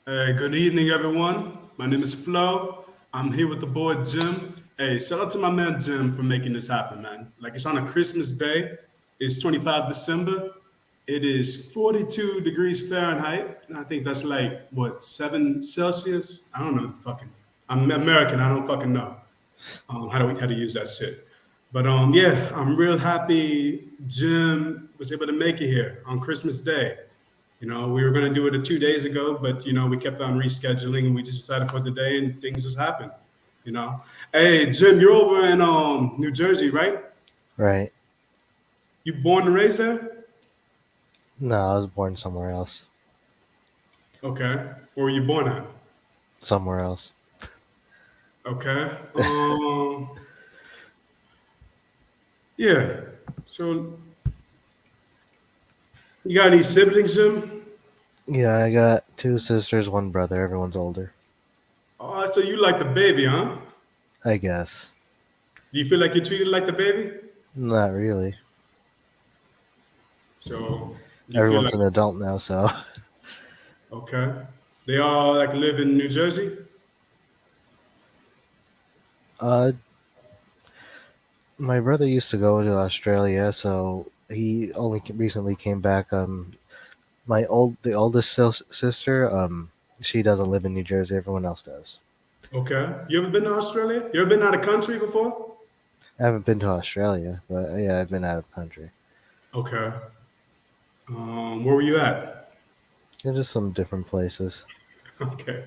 Hey, good evening, everyone. My name is Flo. I'm here with the boy Jim. Hey, shout out to my man Jim for making this happen, man. Like it's on a Christmas day. It's 25 December. It is 42 degrees Fahrenheit, and I think that's like what 7 Celsius. I don't know the fucking. I'm American. I don't fucking know how to use that shit. But yeah, I'm real happy Jim was able to make it here on Christmas Day. We were going to do it 2 days ago, but we kept on rescheduling, and we just decided for the day, and things just happened. You know. Hey, Jim, you're over in New Jersey, right? Right. You born and raised there? No, I was born somewhere else. Okay. Where were you born at? Somewhere else. Okay. Yeah. So you got any siblings, Jim? Yeah, I got two sisters, one brother. Everyone's older. Oh, so you like the baby, huh? I guess. Do you feel like you're treated like the baby? Not really. So you feel Everyone's like an adult now, so. okay. They all like live in New Jersey? Uh, my brother used to go to Australia, so he only recently came back. The oldest sister, she doesn't live in New Jersey. Everyone else does. Okay. You ever been to Australia? You ever been out of country before? I haven't been to Australia, but yeah, I've been out of country. Okay. Where were you at? Yeah, just some different places. Okay.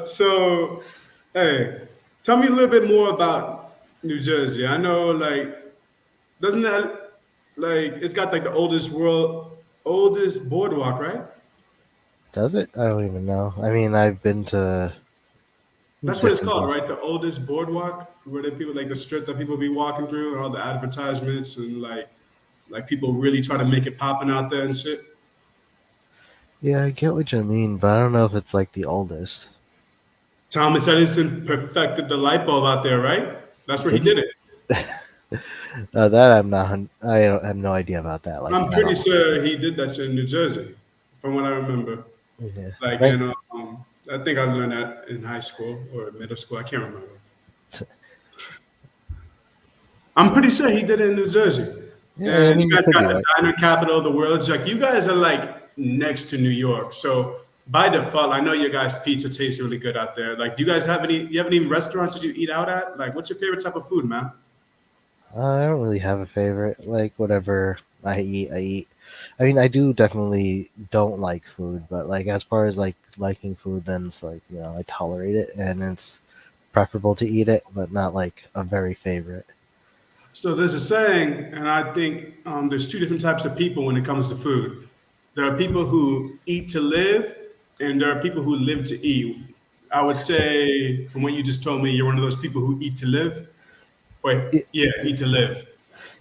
So, hey, tell me a little bit more about New Jersey. I know, like, doesn't that like it's got like the oldest boardwalk, right? Does it? I don't even know. I mean, I've been to That's what it's different called, places. right? The oldest boardwalk, where the people like the strip that people be walking through, and all the advertisements, and like people really try to make it popping out there and shit. Yeah, I get what you mean, but I don't know if it's like the oldest. Thomas Edison perfected the light bulb out there, right? That's where he Did he? did it. That I'm not. I don't have no idea about that. Like I'm at pretty all. sure he did that shit in New Jersey, from what I remember. Yeah. Like Right. I think I learned that in high school or middle school. I can't remember. I'm pretty sure he did it in New Jersey. Yeah, I And you mean you guys could got be the right. diner capital of the world. It's like you guys are like next to New York. So by default, I know your guys' pizza tastes really good out there. Like, do you guys have any? You have any restaurants that you eat out at? Like, what's your favorite type of food, man? I don't really have a favorite. Like whatever I eat, I eat. I mean, I do definitely don't like food, but like as far as like liking food, then it's like I tolerate it, and it's preferable to eat it, but not like a very favorite. So there's a saying, and I think there's two different types of people when it comes to food. There are people who eat to live, and there are people who live to eat. I would say, from what you just told me, you're one of those people who eat to live. Wait, Y- yeah, eat to live.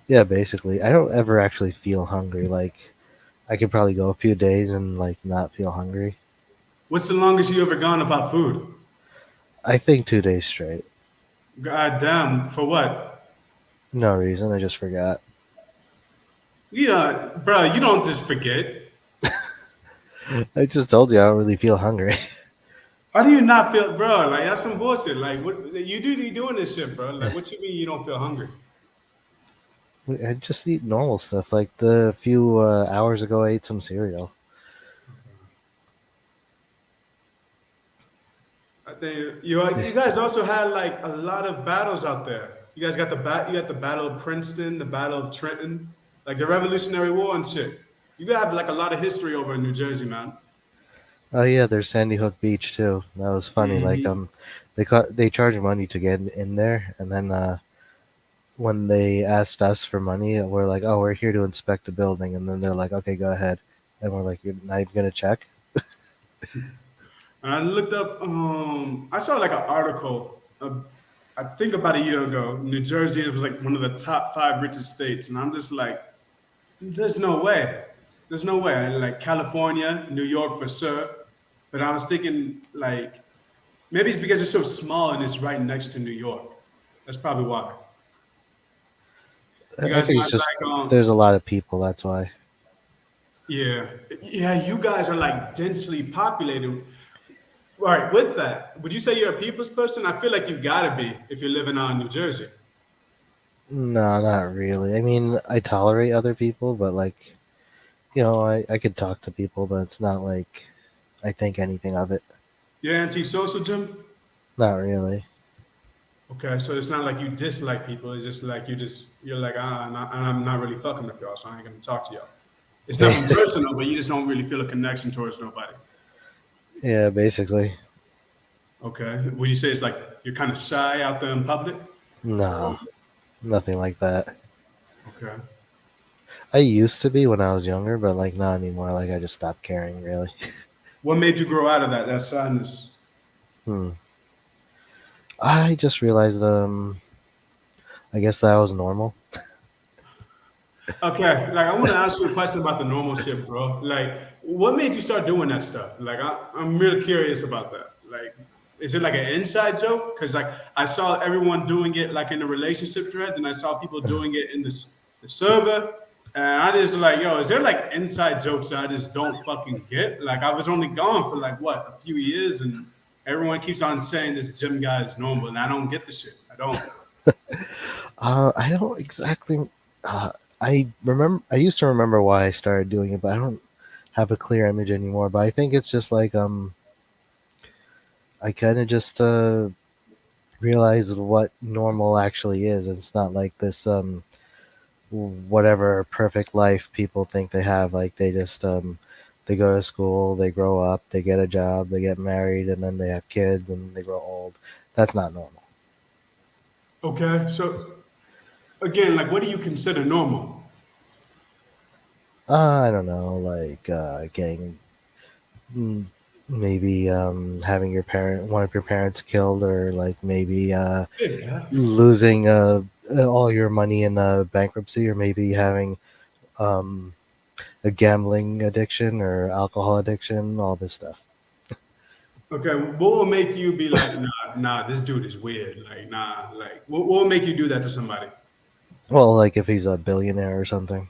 Yeah, basically, I don't ever actually feel hungry. Like I could probably go a few days and like not feel hungry. What's the longest you ever gone without food? I think 2 days straight. God damn, for what? No reason. I just forgot. Yeah, bro, you don't just forget. I just told you I don't really feel hungry. How do you not feel, bro? Like that's some bullshit. Like what you do be doing this shit, bro? Like what you mean you don't feel hungry? I just eat normal stuff. Like the few hours ago, I ate some cereal. I think you guys also had like a lot of battles out there. You guys got you got the Battle of Princeton, the Battle of Trenton, like the Revolutionary War and shit. You got have like a lot of history over in New Jersey, man. Oh yeah, there's Sandy Hook Beach too. That was funny. Like Hmm. they charge money to get in there, and then when they asked us for money, we're like, oh, we're here to inspect the building, and then they're like, okay, go ahead, and we're like, you're not even gonna check. And I looked up. I saw like an article. I think about a year ago, New Jersey was like one of the top five richest states, and I'm just like, there's no way. There's no way. Like California, New York for sure. But I was thinking like maybe it's because it's so small and it's right next to New York. That's probably why. You I guys think it's got just like there's a lot of people. That's why. Yeah, yeah. You guys are like densely populated. All right. With that, would you say you're a people's person? I feel like you gotta be if you're living out in New Jersey. No, not really. I mean, I tolerate other people, but like, I could talk to people, but it's not like I think anything of it. You're antisocial, Jim. Not really. Okay, so it's not like you dislike people. It's just like you're like I'm not really fucking with y'all, so I ain't gonna talk to y'all. It's nothing personal, but you just don't really feel a connection towards nobody. Yeah, basically. Okay, would you say it's like you're kind of shy out there in public? Or No, nothing like that. okay, I used to be when I was younger, but like not anymore. Like I just stopped caring, really. what made you grow out of that shyness? Hmm. I just realized, I guess that was normal. Okay, like I want to ask you a question about the normal shit, bro. Like, what made you start doing that stuff? Like, I'm really curious about that. Like, is it like an inside joke? Because like I saw everyone doing it like in the relationship thread, and I saw people doing it in the server, and I just like, yo, is there like inside jokes that I just don't fucking get? Like, I was only gone for like what a few years, and everyone keeps on saying this gym guy is normal, and I don't get the shit. I don't. I don't exactly. Uh, I remember. I used to remember why I started doing it, but I don't have a clear image anymore. But I think it's just like I kind of just realized what normal actually is. It's not like this whatever perfect life people think they have. Like they just they go to school, they grow up, they get a job, they get married, and then they have kids and they grow old. That's not normal. Okay, so again, like, what do you consider normal? I don't know, like getting mm, maybe having one of your parents killed, or like maybe Yeah. losing all your money in bankruptcy, or maybe having um, a gambling addiction or alcohol addiction, all this stuff. Okay, what will make you be like, nah, this dude is weird. Like, nah, like, what will make you do that to somebody? Well, like if he's a billionaire or something.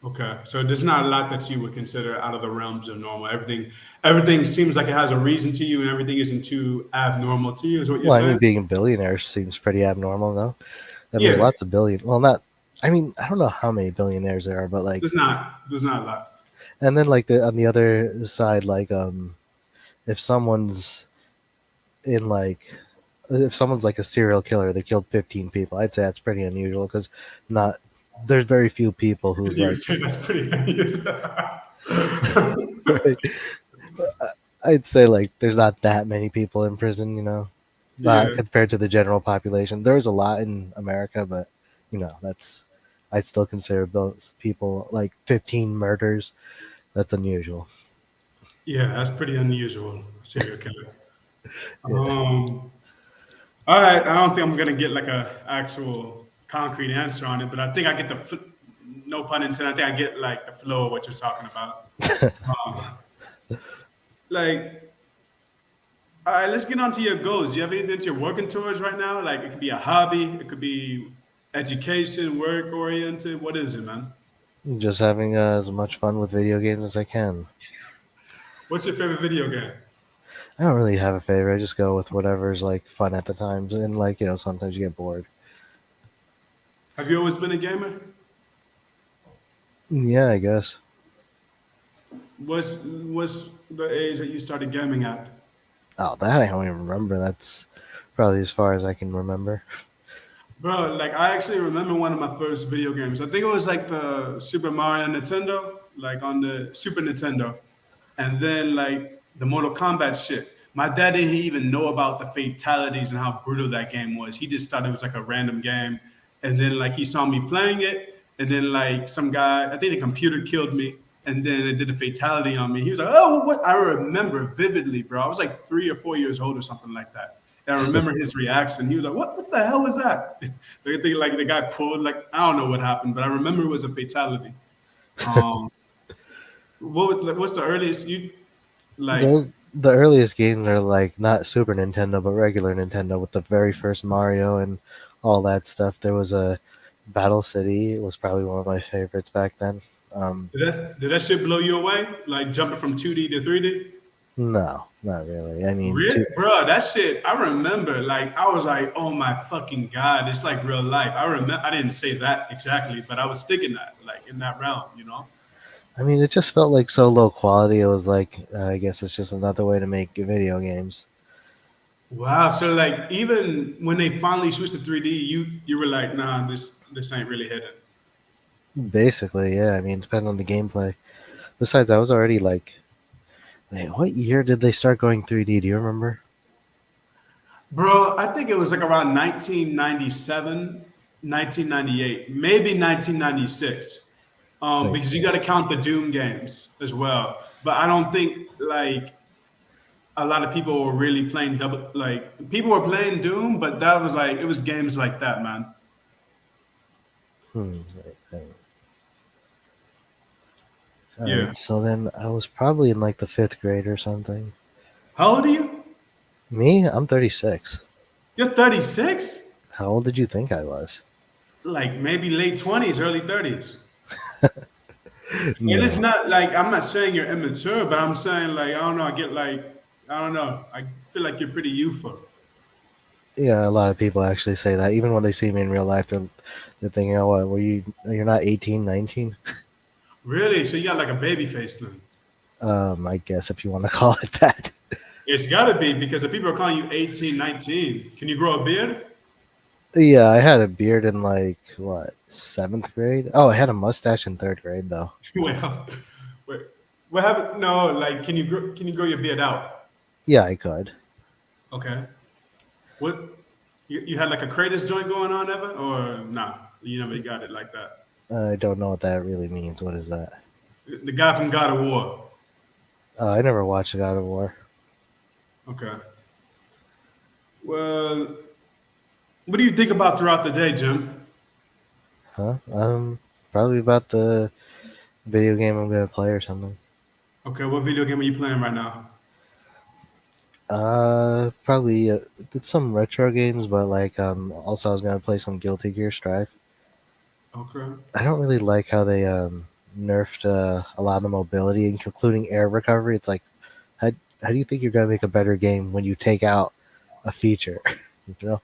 Okay, so there's not a lot that you would consider out of the realms of normal. Everything seems like it has a reason to you, and everything isn't too abnormal to you. Is what you're Well, I mean, saying? being a billionaire seems pretty abnormal, no? And there's Yeah, lots of billion. Well, not. I mean, I don't know how many billionaires there are, but like, there's not a lot. and then like on the other side, like if someone's in like if someone's like a serial killer, they killed 15 people. I'd say that's pretty unusual because not there's very few people who's You would like say that's pretty unusual. right. I'd say like there's not that many people in prison, not Yeah, compared to the general population. There's a lot in America, but that's I'd still consider those people like 15 murders. That's unusual. yeah, that's pretty unusual. Serial killer. Yeah. All right, I don't think I'm gonna get like a actual concrete answer on it, but I think I get no pun intended. I think I get like the flow of what you're talking about. Um, like, all right, let's get on to your goals. Do you have anything that you're working towards right now? Like, it could be a hobby, it could be education, work oriented. What is it, man? Just having as much fun with video games as I can. What's your favorite video game? I don't really have a favorite. I just go with whatever's like fun at the times, and like sometimes you get bored. Have you always been a gamer? Yeah, I guess. What's the age that you started gaming at? Oh, that I don't even remember. That's probably as far as I can remember. Bro, like I actually remember one of my first video games. I think it was like the Super Mario Nintendo, like on the Super Nintendo. And then like the Mortal Kombat shit. My dad didn't even know about the fatalities and how brutal that game was. He just thought it was like a random game. And then like he saw me playing it, and then like some guy, I think the computer killed me, and then it did a fatality on me. He was like, "Oh, what?" I remember vividly, bro. I was like 3 or 4 years old or something like that. And I remember his reaction. He was like, "What the hell was that?" Like the guy pulled like I don't know what happened, but I remember it was a fatality. Um, what's the earliest you like? The earliest games are like not Super Nintendo, but regular Nintendo with the very first Mario and all that stuff. There was a Battle City was probably one of my favorites back then. Um, Did that shit blow you away? Like jumping from 2D to 3D? no, not really. I mean, Really? Bro, that shit, I remember, like, I was like, oh my fucking God, it's like real life. I remember, I didn't say that exactly, but I was thinking that, like, in that realm, you know? I mean, it just felt like so low quality. It was like, I guess it's just another way to make video games. Wow. So, like, even when they finally switched to 3D, you were like, nah, this ain't really hitting. Basically, yeah. I mean, depending on the gameplay. Besides, I was already like, wait, what year did they start going 3D? Do you remember? Bro, I think it was like around 1997, 1998, maybe 1996. Wait, Because you got to count the Doom games as well. But I don't think like a lot of people were really playing double. Like people were playing Doom, but that was like it was games like that, man. wait. All Yeah. right, so then I was probably in like the fifth grade or something. How old are you? Me, I'm 36. You're 36. How old did you think I was? Like maybe late 20s, early 30s. And it's No. not like I'm not saying you're immature, but I'm saying like I don't know. I get like I don't know. I feel like you're pretty youthful. Yeah, a lot of people actually say that. Even when they see me in real life, they're thinking, oh, what, you're not 18, 19? Really? So you got like a baby face then? I guess if you want to call it that. It's got to be because if people are calling you 18, 19, can you grow a beard? Yeah, I had a beard in like, what, seventh grade? Oh, I had a mustache in third grade, though. Well, wait, what happened? No, like can you grow your beard out? Yeah, I could. Okay. What you had like a Kratos joint going on ever, or nah? You never got it like that. I don't know what that really means. What is that? The guy from God of War. I never watched God of War. Okay. Well, what do you think about throughout the day, Jim? Huh? Probably about the video game I'm gonna play or something. Okay, what video game are you playing right now? Probably did some retro games, but like also I was gonna play some Guilty Gear Strive. Okay. I don't really like how they nerfed a lot of the mobility, including air recovery. It's like, how how do you think you're gonna make a better game when you take out a feature? you know?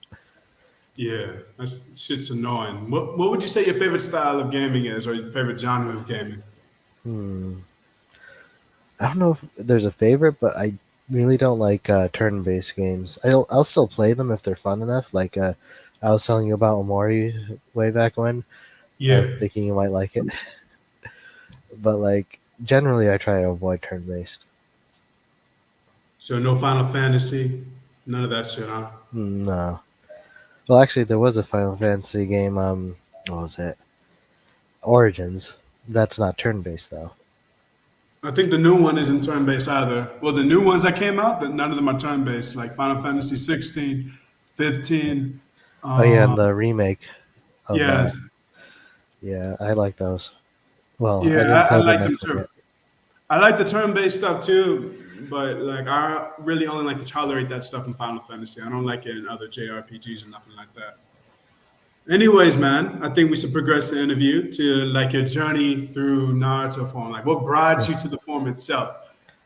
Yeah, that's shit's annoying. What would you say your favorite style of gaming is, or your favorite genre of gaming? Hmm. I don't know if there's a favorite, but I really don't like turn-based games. I'll still play them if they're fun enough. Like I was telling you about Omori way back when. I was Yeah. thinking you might like it, but like generally I try to avoid turn-based. So no Final Fantasy, none of that shit, huh? No. Well, actually, there was a Final Fantasy game. What was it? Origins. That's not turn-based though. I think the new one isn't turn-based either. Well, the new ones that came out, none of them are turn-based, like Final Fantasy 16, 15. Oh yeah, and Uh, the remake of yeah, yeah, I like those. Well, yeah, I didn't I play the like them next one too. yet. I like the turn-based stuff too, but like I really only like to tolerate that stuff in Final Fantasy. I don't like it in other JRPGs or nothing like that. Anyways, man, I think we should progress the interview to like your journey through Naruto form, like what brought you to the form itself.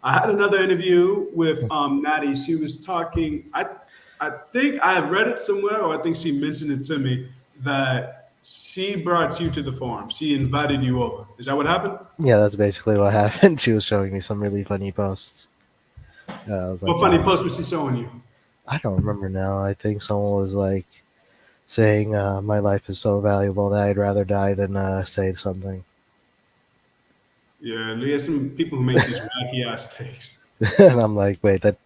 I had another interview with Natty. She was talking. I think I have read it somewhere, or I think she mentioned it to me that she brought you to the farm. She invited you over. Is that what happened? Yeah, that's basically what happened. She was showing me some really funny posts. I was like, What funny post was she showing you? I don't remember now. I think someone was like saying, "My life is so valuable that I'd rather die than say something." Yeah, there's some people who make these wacky ass takes. and I'm like, wait, that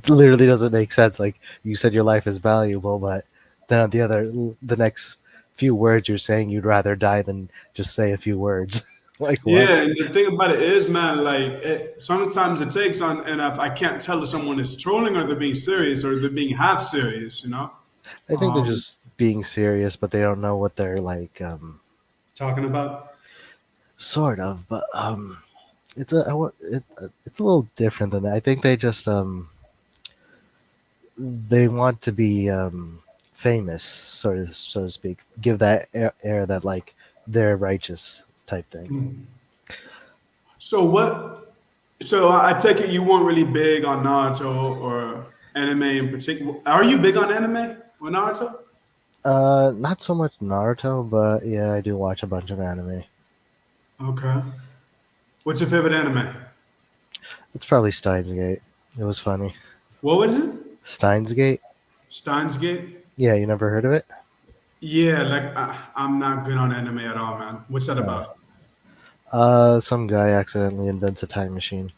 literally doesn't make sense. Like you said, your life is valuable, but then at the next few words you're saying you'd rather die than just say a few words. like what? Yeah, and the thing about it is, man, like sometimes it takes on, and if I can't tell if someone is trolling or they're being serious or they're being half serious, you know. I think they're Um, just being serious, but they don't know what they're like. Talking about. Sort of, but it's it's a little different than that. I think they just they want to be famous, sort of, so to speak. Give that air that like they're righteous type thing. Mm. So what? So I take it you weren't really big on Naruto or anime in particular. Are you big on anime or Naruto? Not so much Naruto, but yeah, I do watch a bunch of anime. Okay. What's your favorite anime? It's probably Steins Gate. It was funny. What was it? Steins Gate? Steins Gate? Yeah, you never heard of it? Yeah, like I'm not good on anime at all, man. What's that Uh, about? some guy accidentally invents a time machine.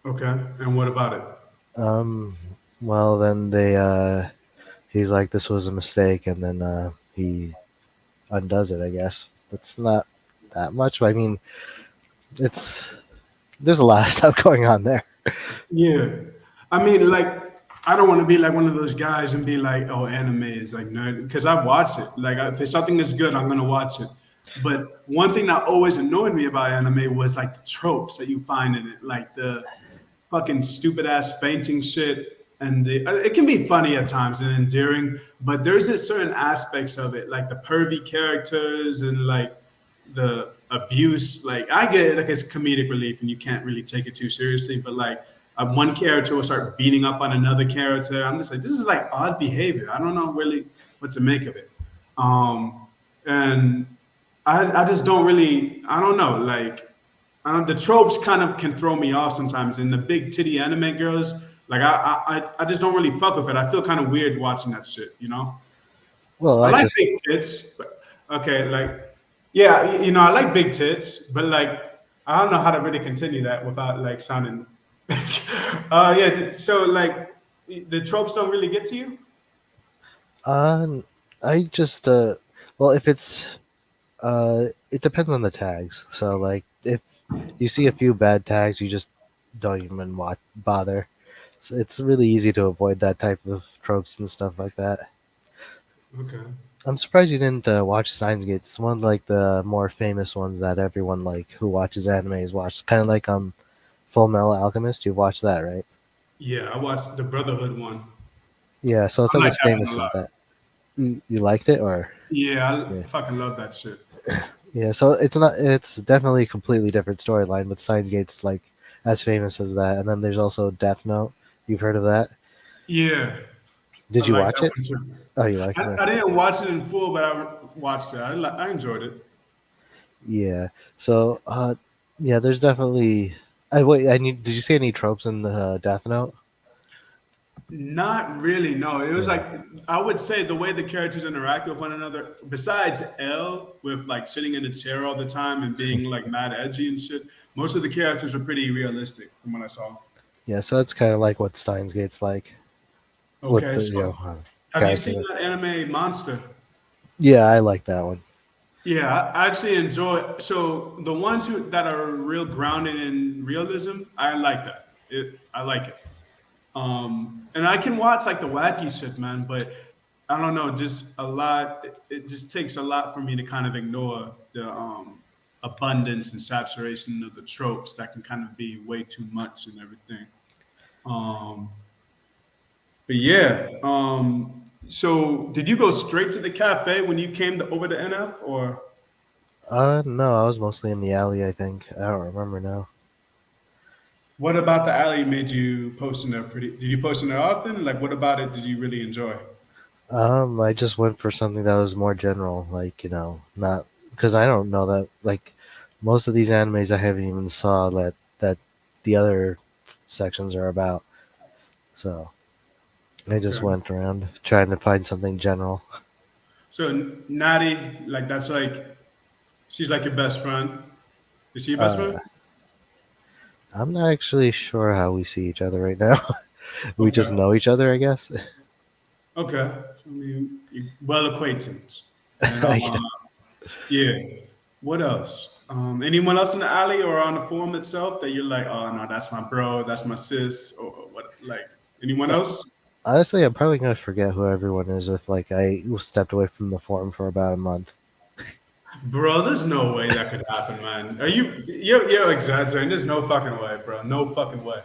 Okay. And what about it? Um, well, then he's like, this was a mistake, and then he undoes it. I guess that's not that much, but I mean, it's there's a lot of stuff going on there. Yeah. I mean, like, I don't want to be like one of those guys and be like, oh, anime is like nerd. Because I watch it. Like, if it's something that's good, I'm going to watch it. But one thing that always annoyed me about anime was like the tropes that you find in it. Like the fucking stupid ass fainting shit. And it can be funny at times and endearing, but there's this certain aspects of it, like the pervy characters and like the abuse. Like I get it, like it's comedic relief and you can't really take it too seriously, but like one character will start beating up on another character. I'm just like, this is like odd behavior. I don't know really what to make of it. And I just don't really, I don't know, like the tropes kind of can throw me off sometimes. And the big titty anime girls, like I just don't really fuck with it. I feel kind of weird watching that shit, you know? Well, I I like just big tits, but okay, like yeah, you know, I like big tits, but like I don't know how to really continue that without like sounding. Yeah, so like the tropes don't really get to you. uh, I just well, if it's it depends on the tags. So like if you see a few bad tags, you just don't even bother. So it's really easy to avoid that type of tropes and stuff like that. Okay. I'm surprised you didn't watch Steins Gate. It's one of like the more famous ones that everyone like who watches anime has watched. Kind of like Full Metal Alchemist. You've watched that, right? Yeah, I watched the Brotherhood one. Yeah, so it's I like like as that one famous a as lot. that. You liked it, or Yeah, yeah, I fucking love that shit. yeah. So it's not. It's definitely a completely different storyline, but Steins Gate's like as famous as that. And then there's also Death Note. You've heard of that? Yeah, I Did you like watch that it? one too. Oh, you liked it? I didn't watch it in full, but I watched it. I enjoyed it. Yeah. So, yeah, there's definitely. I wait. I need. Did you see any tropes in the Death Note? Not really, no. It was Yeah. like I would say the way the characters interact with one another, besides L with like sitting in a chair all the time and being like mad edgy and shit, most of the characters are pretty realistic from what I saw. Yeah. So it's kind of like what Steins Gate's like with Okay, the so have you seen character. that anime Monster? Yeah, I like that one. Yeah, I actually enjoy. So the ones that are real grounded in realism, I like that. I like it. And I can watch like the wacky shit, man, but I don't know, just a lot. It just takes a lot for me to kind of ignore the abundance and saturation of the tropes that can kind of be way too much and everything. Um, but yeah, so did you go straight to the cafe when you came over to NF, or No, I was mostly in the alley. I think I don't remember now. what about the alley made you post in there? Pretty? Did you post in there often? Like, what about it did you really enjoy? I just went for something that was more general, like not because I don't know that like most of these animes I haven't even saw that the other sections are about. So I just Okay. went around trying to find something general. So Natty, like that's like she's like your best friend. Is she your best friend? Uh, I'm not actually sure how we see each other right now. We just Okay. know each other, I guess. Okay. So, I mean, well acquaintance. And I, yeah. What else? Anyone else in the alley or on the forum itself that you're like, oh no, that's my bro, that's my sis, or what? Like anyone else? honestly, I'm probably gonna forget who everyone is if like I stepped away from the forum for about a month. Bro, there's no way that could happen, man. You're exaggerating. There's no fucking way, bro. No fucking way.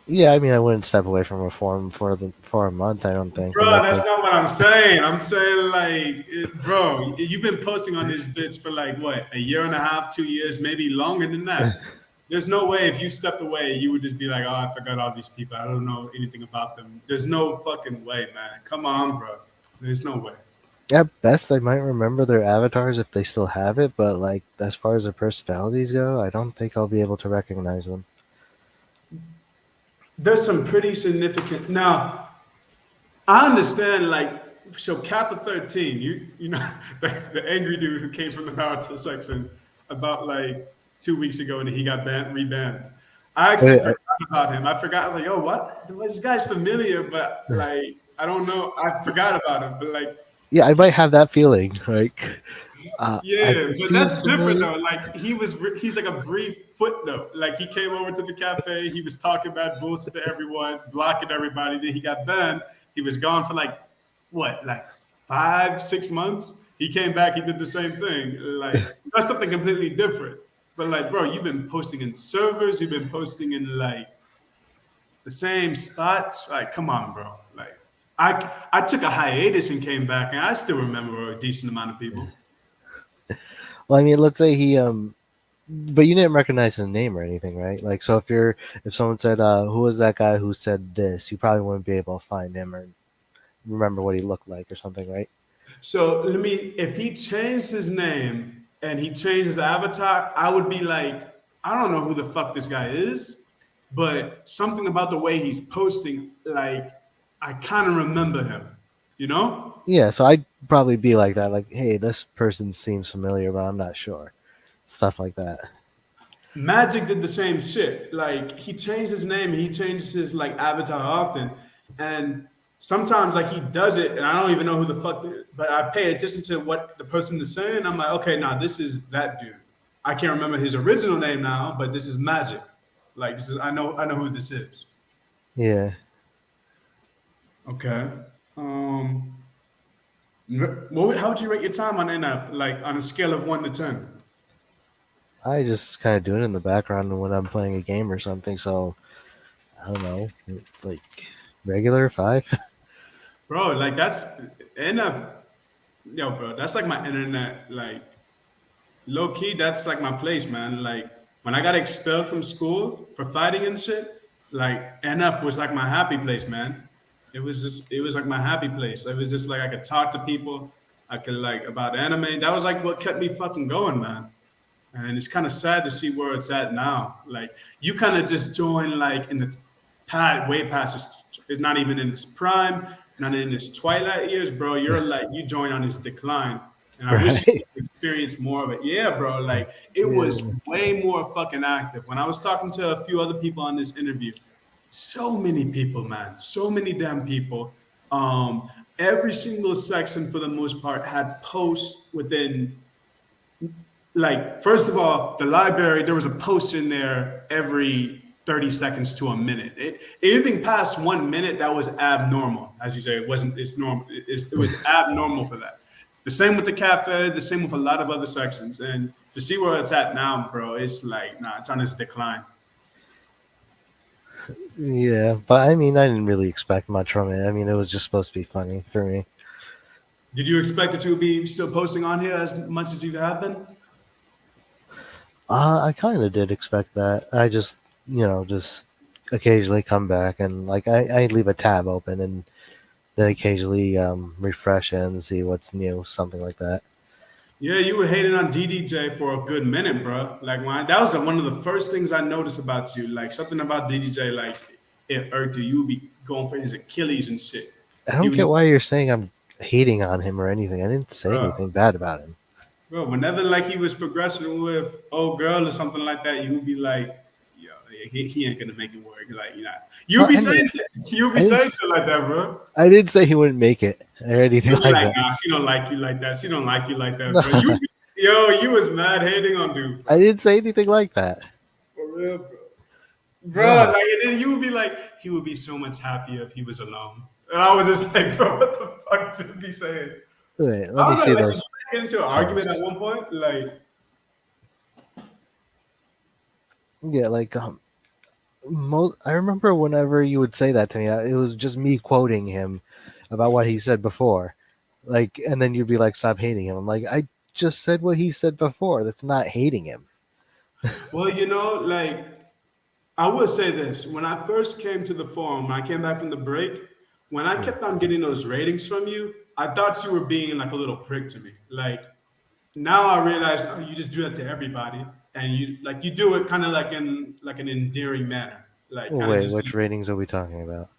Yeah, I mean, I wouldn't step away from reform for a month. I don't think, Bro, unless that's like, not what I'm saying. I'm saying like, bro, you've been posting on this bitch for like what, a year and a half, 2 years, maybe longer than that. There's no way if you stepped away, you would just be like, oh, I forgot all these people. I don't know anything about them. There's no fucking way, man. Come on, bro. There's no way. at best, I might remember their avatars if they still have it, but like as far as their personalities go, I don't think I'll be able to recognize them. There's some pretty significant. Now, I understand, like, so Kappa 13, you know, the angry dude who came from the Naruto section about like 2 weeks ago and he got rebanned. I actually Wait, forgot about him. I forgot, I was like, yo, what? This guy's familiar, but like, I don't know. I forgot about him, but like, yeah, I might have that feeling. Like, yeah, it but that's seems different familiar. though. Like he's like a brief footnote. Like he came over to the cafe, he was talking bad bullshit to everyone, blocking everybody. Then he got banned. He was gone for like what, like 5, 6 months. He came back, he did the same thing. Like that's something completely different. But like, bro, you've been posting in servers, you've been posting in like the same spots. Like, come on, bro. Like I took a hiatus and came back, and I still remember a decent amount of people. Well, I mean, let's say he but you didn't recognize his name or anything, right? Like, so if someone said, "Who was that guy who said this?" You probably wouldn't be able to find him or remember what he looked like or something, right? So let me, if he changed his name and he changed his avatar, I would be like, I don't know who the fuck this guy is, but something about the way he's posting, like, I kind of remember him, you know? Yeah, so I'd probably be like that, like, "Hey, this person seems familiar, but I'm not sure." Stuff like that. Magic did the same shit. Like he changed his name and he changed his like avatar often. And sometimes like he does it and I don't even know who the fuck, but I pay attention to what the person is saying. I'm like, okay, now this is that dude. I can't remember his original name now, but this is Magic. Like this is I know who this is. Yeah, Okay. Um how would you rate your time on NF? Like on a scale of 1 to 10? I just kind of do it in the background when I'm playing a game or something. So I don't know, like regular 5. Bro, like that's NF. Yo, bro, that's like my internet. Like low key, that's like my place, man. Like when I got expelled from school for fighting and shit, like NF was like my happy place, man. It was like my happy place. It was just like I could talk to people. I could like about anime. That was like what kept me fucking going, man. And it's kind of sad to see where it's at now. Like you kind of just joined like in the way past it's not even in its prime, not in its twilight years, bro. You're like you joined on its decline. And I wish you Right? could experience more of it. Yeah, bro. Like it was Yeah. way more fucking active. When I was talking to a few other people on this interview, so many people, man. So many damn people. Every single section for the most part had posts within like first of all, the library there was a post in there every 30 seconds to a minute. Anything past 1 minute that was abnormal, as you say. It wasn't. It's normal. It was abnormal for that. The same with the cafe. The same with a lot of other sections. And to see where it's at now, bro, it's like nah, it's on its decline. Yeah, but I mean, I didn't really expect much from it. I mean, it was just supposed to be funny for me. Did you expect it to be still posting on here as much as you have been? I kind of did expect that. I just, just occasionally come back and like I leave a tab open and then occasionally refresh it and see what's new, something like that. Yeah, you were hating on DDJ for a good minute, bro. Like that was one of the first things I noticed about you. Like something about DDJ, like it irked you. You would be going for his Achilles and shit. I He don't get was, why you're saying I'm hating on him or anything. I didn't say bro, anything bad about him. bro. Whenever like he was progressing with old girl or something like that, you would be like, yo, he ain't gonna make it work. Like, you Well, be I saying mean, you be I didn't. saying shit like that, bro. I didn't say he wouldn't make it or anything You'd be like like, that. nah, she don't like you like that. She don't like you like that, No, bro. You was mad hating on dude, bro. I didn't say anything like that. For real, bro. Bro, No. like, and then you would be like, he would be so much happier if he was alone. And I was just like, bro, what the fuck should he be saying? Wait, let I me don't know, see like, did those you get into an argument at posts. one point? Like, Yeah, like I remember whenever you would say that to me, it was just me quoting him about what he said before. Like, and then you'd be like, "Stop hating him." I'm like, I just said what he said before. That's not hating him. Well, like I will say this: when I first came to the forum, when I came back from the break, when I Mm. kept on getting those ratings from you, I thought you were being like a little prick to me. Like now I realize, no, you just do that to everybody, and you do it kind of like in like an endearing manner, like kind of Wait, just which ratings are we talking about?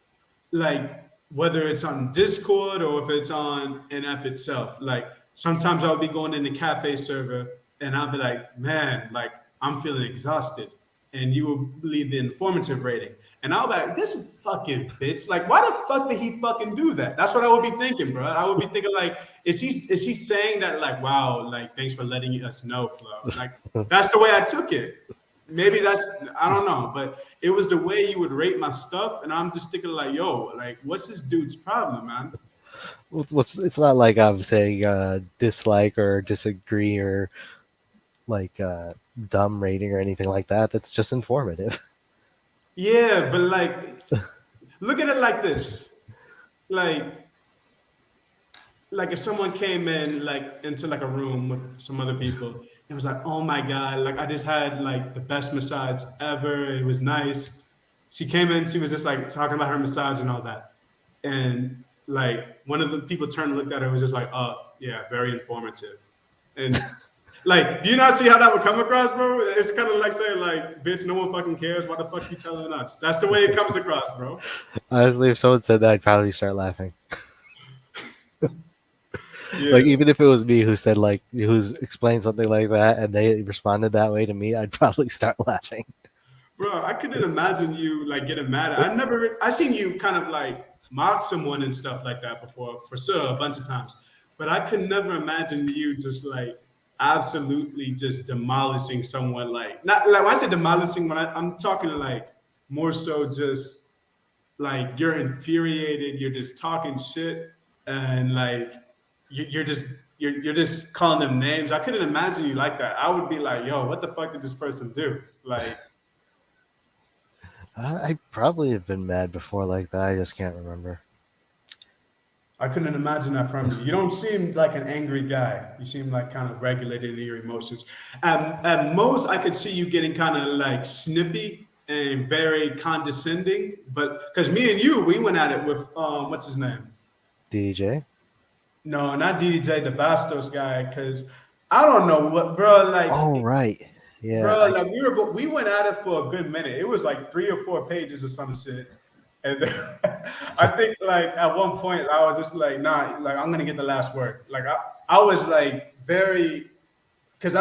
like whether it's on Discord or if it's on NF itself. Like sometimes I'll be going in the cafe server and I'll be like, man, like I'm feeling exhausted. And you will leave the informative rating. And I'll be like, this fucking bitch. Like, why the fuck did he fucking do that? That's what I would be thinking, bro. I would be thinking like, is he saying that like, wow, like thanks for letting us know, Flo? Like that's the way I took it. Maybe that's I don't know, but it was the way you would rate my stuff, and I'm just thinking like, yo, like, what's this dude's problem, man? It's not like I'm saying dislike or disagree or like dumb rating or anything like that. That's just informative. Yeah, but like, look at it like this, like, like if someone came in like into like a room with some other people, it was like, oh my god, like I just had like the best massage ever. It was nice. She came in, she was just like talking about her massage and all that, and like one of the people turned and looked at her and was just like, oh yeah, very informative, and like, do you not see how that would come across, bro? It's kind of like saying like, bitch, no one fucking cares. Why the fuck you telling us? That's the way it comes across, bro. Honestly, if someone said that, I'd probably start laughing. Like Yeah. even if it was me who said like who's explained something like that and they responded that way to me, I'd probably start laughing. Bro, I couldn't imagine you like getting mad. I seen you kind of like mock someone and stuff like that before, for sure, a bunch of times. But I could never imagine you just like absolutely just demolishing someone. Like not like when I say demolishing, I'm talking like more so just like you're infuriated, you're just talking shit, and like you're just you're just calling them names. I couldn't imagine you like that. I would be like, yo, what the fuck did this person do? Like I probably have been mad before like that. I just can't remember. I couldn't imagine that from you. You don't seem like an angry guy. You seem like kind of regulated in your emotions. At most, I could see you getting kind of like snippy and very condescending. But because me and you, we went at it with what's his name? DJ. No, not DJ, the Bastos guy. Because I don't know what, bro. Oh Like, right, yeah. bro, like we went at it for a good minute. It was like 3 or 4 pages or some shit. And then, I think like at one point I was just like, nah, like I'm gonna get the last word. Like I was like very because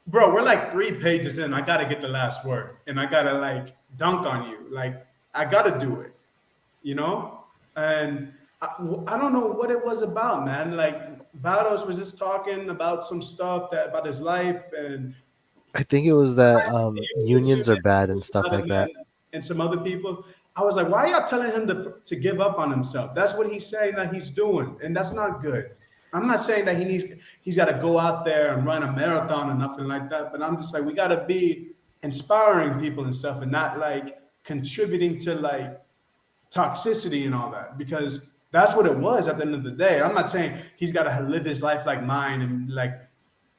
bro, we're like 3 pages in. I gotta get the last word, and I gotta like dunk on you. Like I gotta do it, you know. And I, I don't know what it was about, man. Like Vados was just talking about some stuff that about his life, and I think it was that you and unions are Susan bad and and some stuff other like that. men and some other people. I was like, why are y'all telling him to give up on himself? That's what he's saying that he's doing, and that's not good. I'm not saying that he's got to go out there and run a marathon or nothing like that, but I'm just like we got to be inspiring people and stuff, and not like contributing to like toxicity and all that because that's what it was at the end of the day. I'm not saying he's got to live his life like mine and like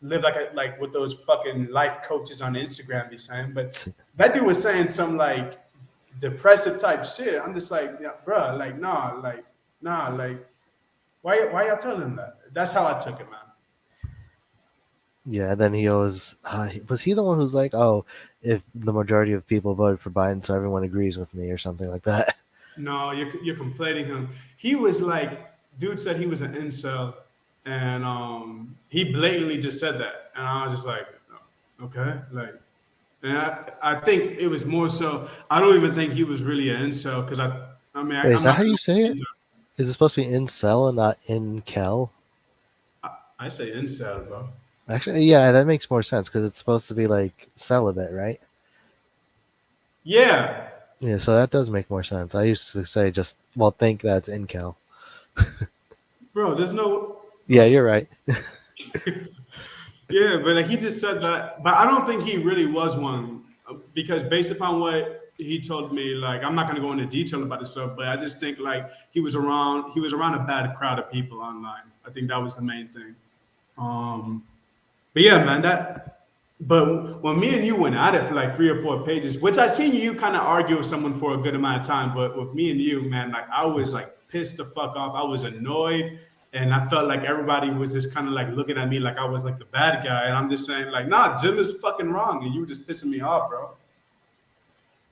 live like what those fucking life coaches on Instagram be saying. But that dude was saying some like depressive type shit. I'm just like, yeah, bro, like nah, like why y'all telling him that? That's how I took it, man. Yeah, then he always was he the one who's like, oh, if the majority of people voted for Biden, so everyone agrees with me or something like that. No, you're conflating him. He was like, dude said he was an incel, and he blatantly just said that, and I was just like, "Oh, okay, like, and I think it was more so. I don't even think he was really an incel because I mean, Wait, is I'm that not. how you say it? Is it supposed to be incel and not incel? I say incel, bro. Actually, yeah, that makes more sense because it's supposed to be like celibate, right? Yeah, Yeah, so that does make more sense. I used to say just, well, think that's incel. bro. There's no. Yeah, you're right. Yeah, but like, he just said that, but I don't think he really was one because based upon what he told me like I'm not gonna go into detail about this stuff, but I just think like he was around a bad crowd of people online. I think that was the main thing. Um, but yeah, man, that. But when me and you went at it for like 3 or 4 pages, which I seen you kind of argue with someone for a good amount of time, but with me and you, man, like I was like pissed the fuck off. I was annoyed, and I felt like everybody was just kind of like looking at me like I was like the bad guy, and I'm just saying like, nah, Jim is fucking wrong, and you were just pissing me off, bro.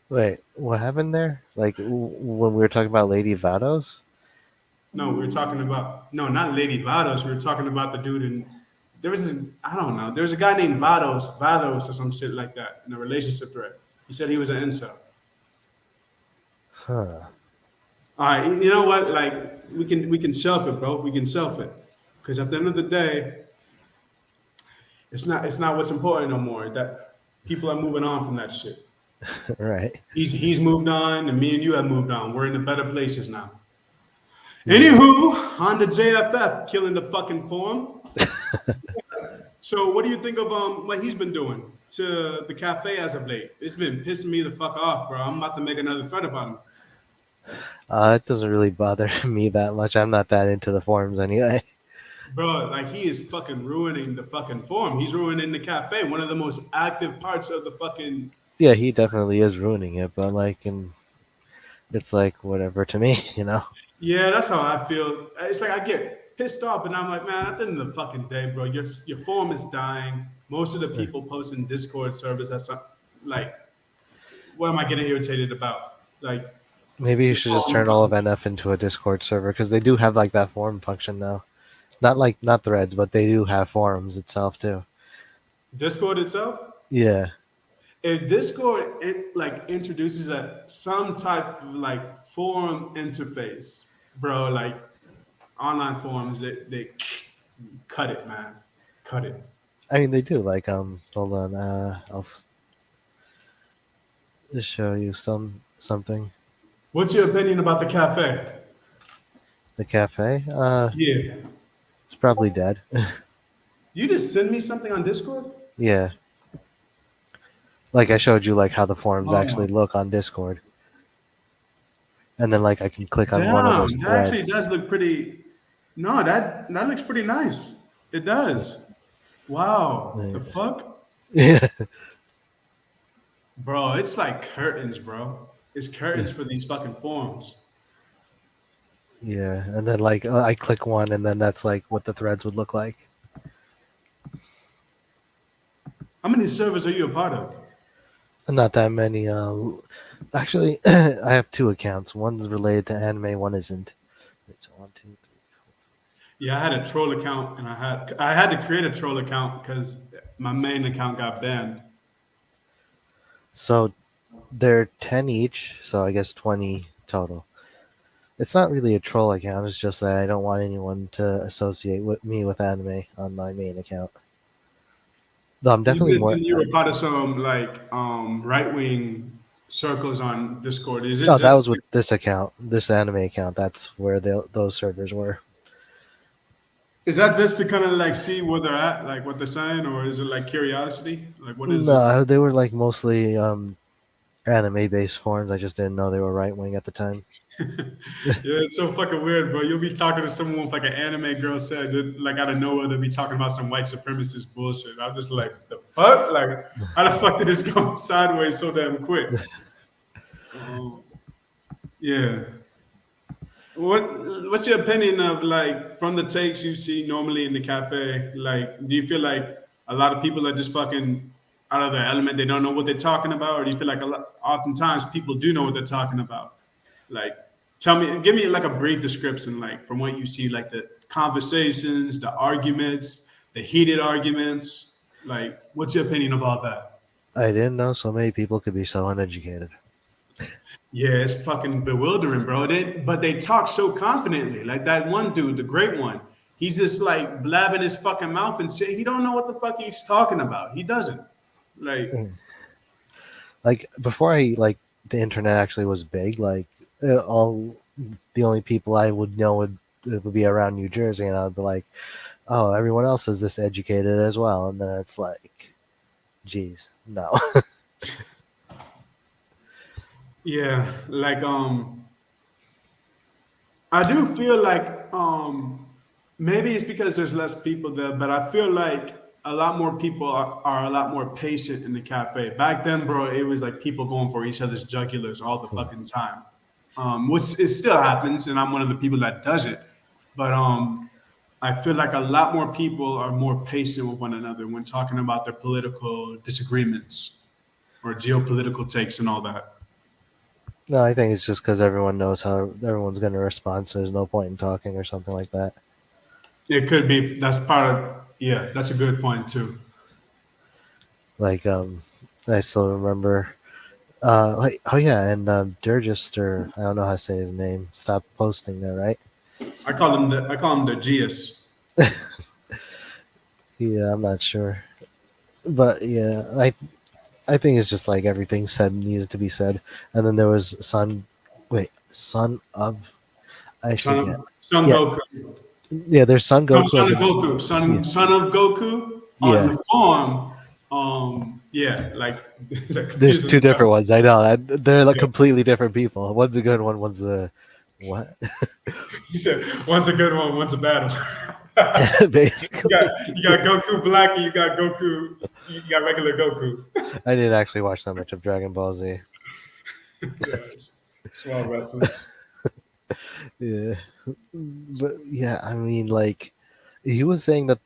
Wait, what happened there? Like when we were talking about Lady Vados? No, we were talking about no, not Lady Vados. We were talking about the dude in there was this, I don't know. There was a guy named Vados or some shit like that in a relationship thread. He said he was an incel. Huh. All right, you know what? Like we can shelf it, bro. We can shelf it because at the end of the day, it's not what's important no more. That people are moving on from that shit. Right. He's moved on, and me and you have moved on. We're in the better places now. Yeah. Anywho, on the JFF killing the fucking form. So, what do you think of what he's been doing to the cafe as of late? It's been pissing me the fuck off, bro. I'm about to make another thread about him, It doesn't really bother me that much. I'm not that into the forums anyway. bro. Like he is fucking ruining the fucking forum. He's ruining the cafe, one of the most active parts of the fucking. Yeah, he definitely is ruining it, but like, and it's like whatever to me, you know. Yeah, that's how I feel. It's like I get pissed off, and I'm like, man, at the end of the fucking day, bro, your forum is dying. Most of the people posting Discord servers. That's not, like, what am I getting irritated about? Like, Maybe you your should just forum is turn all of dying. NF into a Discord server because they do have like that forum function now. Not threads, but they do have forums itself too. Discord itself. Yeah, If Discord like introduces some type of like forum interface, bro, like online forums, they cut it, man, cut it. I mean they do. Like hold on, just show you something. What's your opinion about the cafe? The cafe, Yeah, it's probably dead. you just send me something on Discord. Yeah, like I showed you like how the forums actually Oh, look on Discord, and then like I can click on one of those damn, that actually threads. does look pretty. No, that looks pretty nice. It does. Wow, the fuck, Yeah, bro? It's like curtains, bro. It's curtains for these fucking forums. yeah, and then like I click one, and then that's like what the threads would look like. How many servers are you a part of? Not that many. Actually, I have two accounts. One's related to anime, one isn't. It's one, two, three. Yeah, I had a troll account, and I had to create a troll account because my main account got banned. So they're 10 each, so I guess 20 total. It's not really a troll account. It's just that I don't want anyone to associate with me with anime on my main account. Though I'm You definitely more. mentioned you were part of some like right wing circles on Discord. Is it No, that just was with this account, this anime account. That's where those servers were. is that just to kind of like see where they're at, like what they're saying, or is it like curiosity? Like what is it? No, they were like mostly anime based forums. I just didn't know they were right wing at the time. Yeah, it's so fucking weird, bro. You'll be talking to someone with like an anime girl said, like out of nowhere, they'll be talking about some white supremacist bullshit. I'm just like, the fuck? Like, how the fuck did this go sideways so damn quick? Um, yeah. What's your opinion of like from the takes you see normally in the cafe? Like, do you feel like a lot of people are just fucking out of their element? They don't know what they're talking about, or do you feel like oftentimes people do know what they're talking about? Like, give me like a brief description, like from what you see, like the conversations, the arguments, the heated arguments. Like, what's your opinion of all that? I didn't know so many people could be so uneducated. Yeah, it's fucking bewildering, bro. But they talk so confidently. Like that one dude, the great one, he's just like blabbing his fucking mouth and say he don't know what the fuck he's talking about. He doesn't. Like, Like before the internet actually was big, like all the only people I would know would be around New Jersey, and I'd be like, oh, everyone else is this educated as well, and then it's like, geez, no. Yeah, like I do feel like maybe it's because there's less people there, but I feel like a lot more people are a lot more patient in the cafe. Back then, bro, it was like people going for each other's jugulars all the Hmm. fucking time. Which it still happens, and I'm one of the people that does it. But I feel like a lot more people are more patient with one another when talking about their political disagreements or geopolitical takes and all that. No, I think it's just because everyone knows how everyone's going to respond, so there's no point in talking or something like that. It could be that's part of yeah, that's a good point too. Like, I still remember. Like, oh yeah, and Durgis, or I don't know how to say his name, stopped posting there, right? I call him the Gius. Yeah, I'm not sure, but yeah, I think it's just like everything said needed to be said, and then there was son of, I forget. Son Yeah, Goku. yeah, there's Son No, Goku, son and of then Goku. yeah, Son of Goku on yeah. the farm. Yeah, like that There's confuses two the different hell. ones. I know. They're like Yeah. completely different people. One's a good one. One's a what? He said one's a good one, one's a bad one. Basically, You got Goku Black and you got regular Goku. I didn't actually watch that much of Dragon Ball Z. Yeah, small reference. Yeah, but yeah, I mean, like he was saying that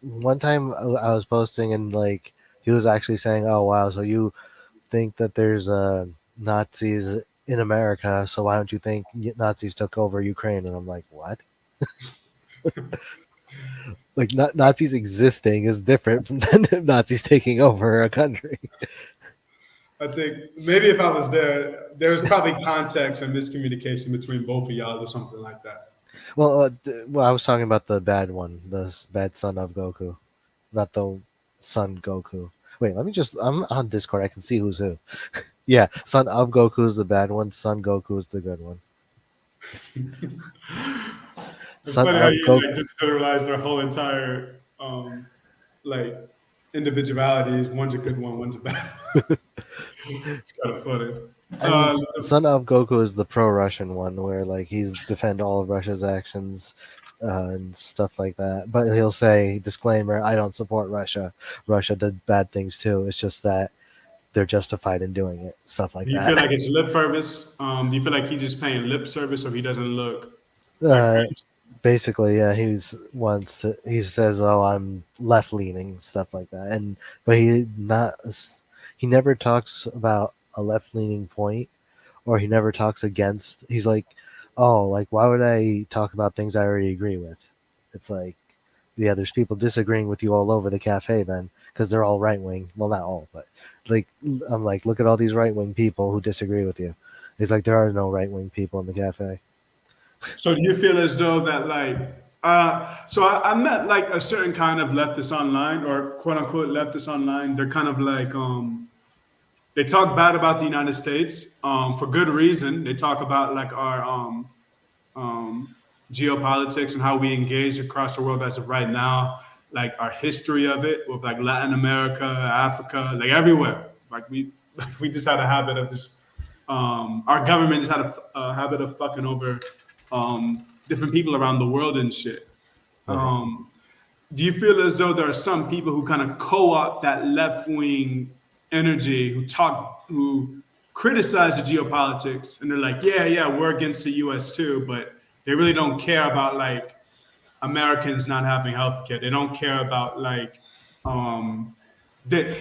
one time I was posting and like he was actually saying, "Oh wow, so you think that there's Nazis in America? So why don't you think Nazis took over Ukraine?" And I'm like, "What? Like Nazis existing is different from than Nazis taking over a country." I think maybe if I was there, there was probably context and miscommunication between both of y'all or something like that. Well, well, I was talking about the bad one, the bad son of Goku, not the son Goku. Wait, let me just. I'm on Discord. I can see who's who. Yeah, son of Goku is the bad one. Son Goku is the good one. It's Son funny how of you Goku. like just generalize their whole entire like individualities. One's a good one, one's a bad one. It's kind of funny. I mean, Uh, son of Goku is the pro-Russian one, where like he's defend all of Russia's actions and stuff like that. But he'll say, disclaimer: I don't support Russia. Russia did bad things too. It's just that they're justified in doing it. Stuff like do you that. feel like it's lip service? Do you feel like he's just paying lip service, or he doesn't look like Uh, cringe? basically, yeah, he says, "Oh, I'm left leaning," stuff like that, and but he never talks about a left leaning point, or he never talks against. He's like, "Oh, like why would I talk about things I already agree with?" It's like, yeah, there's people disagreeing with you all over the cafe then because they're all right wing. Well, not all, but like I'm like, look at all these right wing people who disagree with you. He's like, there are no right wing people in the cafe. So do you feel as though that like so I met like a certain kind of leftist online or quote unquote leftist online. They're kind of like they talk bad about the United States for good reason. They talk about like our um, geopolitics and how we engage across the world as of right now, like our history of it with like Latin America, Africa, like everywhere. Like we just had a habit of this. Our government just had a habit of fucking over different people around the world and shit. Right. Do you feel as though there are some people who kind of co-opt that left-wing energy, who criticize the geopolitics, and they're like, yeah, we're against the U.S. too, but they really don't care about like Americans not having health care. They don't care about like um, they,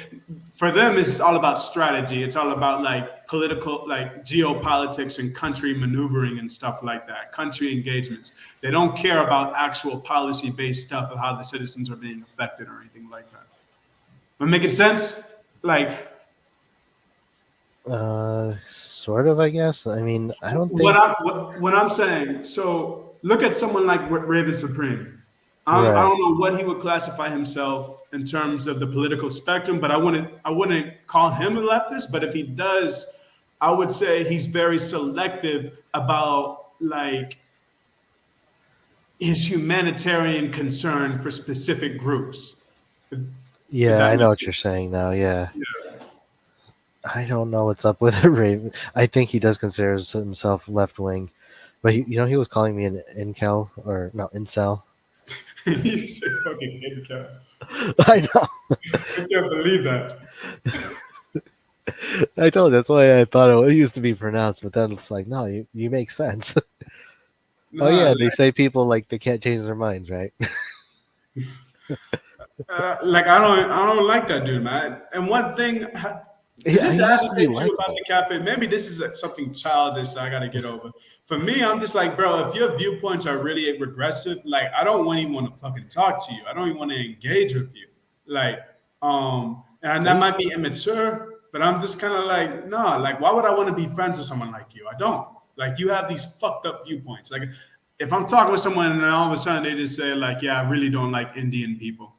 for them it's all about strategy. It's all about like political, like geopolitics and country maneuvering and stuff like that, country engagements. They don't care about actual policy based stuff of how the citizens are being affected or anything like that. Am I making sense? Like Sort of, I guess. I mean, I don't what think. what I'm saying. So look at someone like Raven Supreme. I Right. don't know what he would classify himself in terms of the political spectrum, but I wouldn't call him a leftist. But if he does, I would say he's very selective about like his humanitarian concern for specific groups. If Yeah, that I know makes what you're sense. saying now. Yeah. I don't know what's up with Raven. I think he does consider himself left wing, but he was calling me an incel or no incel. You said fucking incel. I know. I can't believe that. I told you that's why I thought it used to be pronounced, but then it's like no, you make sense. Oh Nah, yeah, they say people like they can't change their minds, right? like I don't like that dude, man. And one thing, does this He used to be agitate you about likable. the cafe? Maybe this is like something childish that I got to get over. For me, I'm just like, bro, if your viewpoints are really regressive, like I don't want even want to fucking talk to you. I don't even want to engage with you. Like, and that might be immature, but I'm just kind of like, nah, like why would I want to be friends with someone like you? I don't. Like you have these fucked up viewpoints. Like if I'm talking with someone and then all of a sudden they just say like, yeah, I really don't like Indian people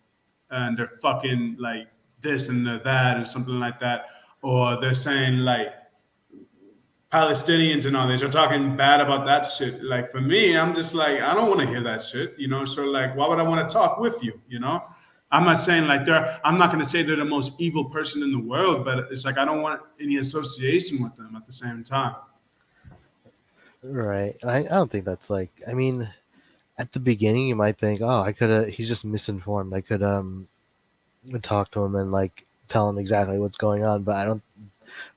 and they're fucking like this and that or something like that, or they're saying like Palestinians and all this, they're talking bad about that shit. Like for me, I'm just like I don't want to hear that shit, you know. So like, why would I want to talk with you, you know? I'm not saying like they're. I'm not going to say they're the most evil person in the world, but it's like I don't want any association with them at the same time. Right. I don't think that's like. I mean, at the beginning, you might think, oh, I could have. He's just misinformed. I could talk to him and like tell him exactly what's going on. But I don't.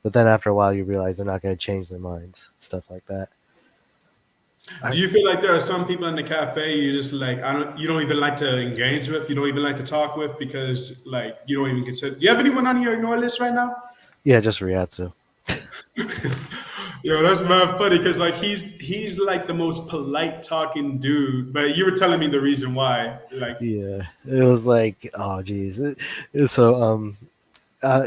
But then after a while, you realize they're not going to change their minds. Stuff like that. Do I you feel like there are some people in the cafe you just like you don't even like to engage with, you don't even like to talk with because like you don't even consider. Do you have anyone on your ignore list right now? yeah, just Ryatsu. Yo, that's mad funny because like he's like the most polite talking dude, but you were telling me the reason why. Like, Yeah, it was like, oh, geez. So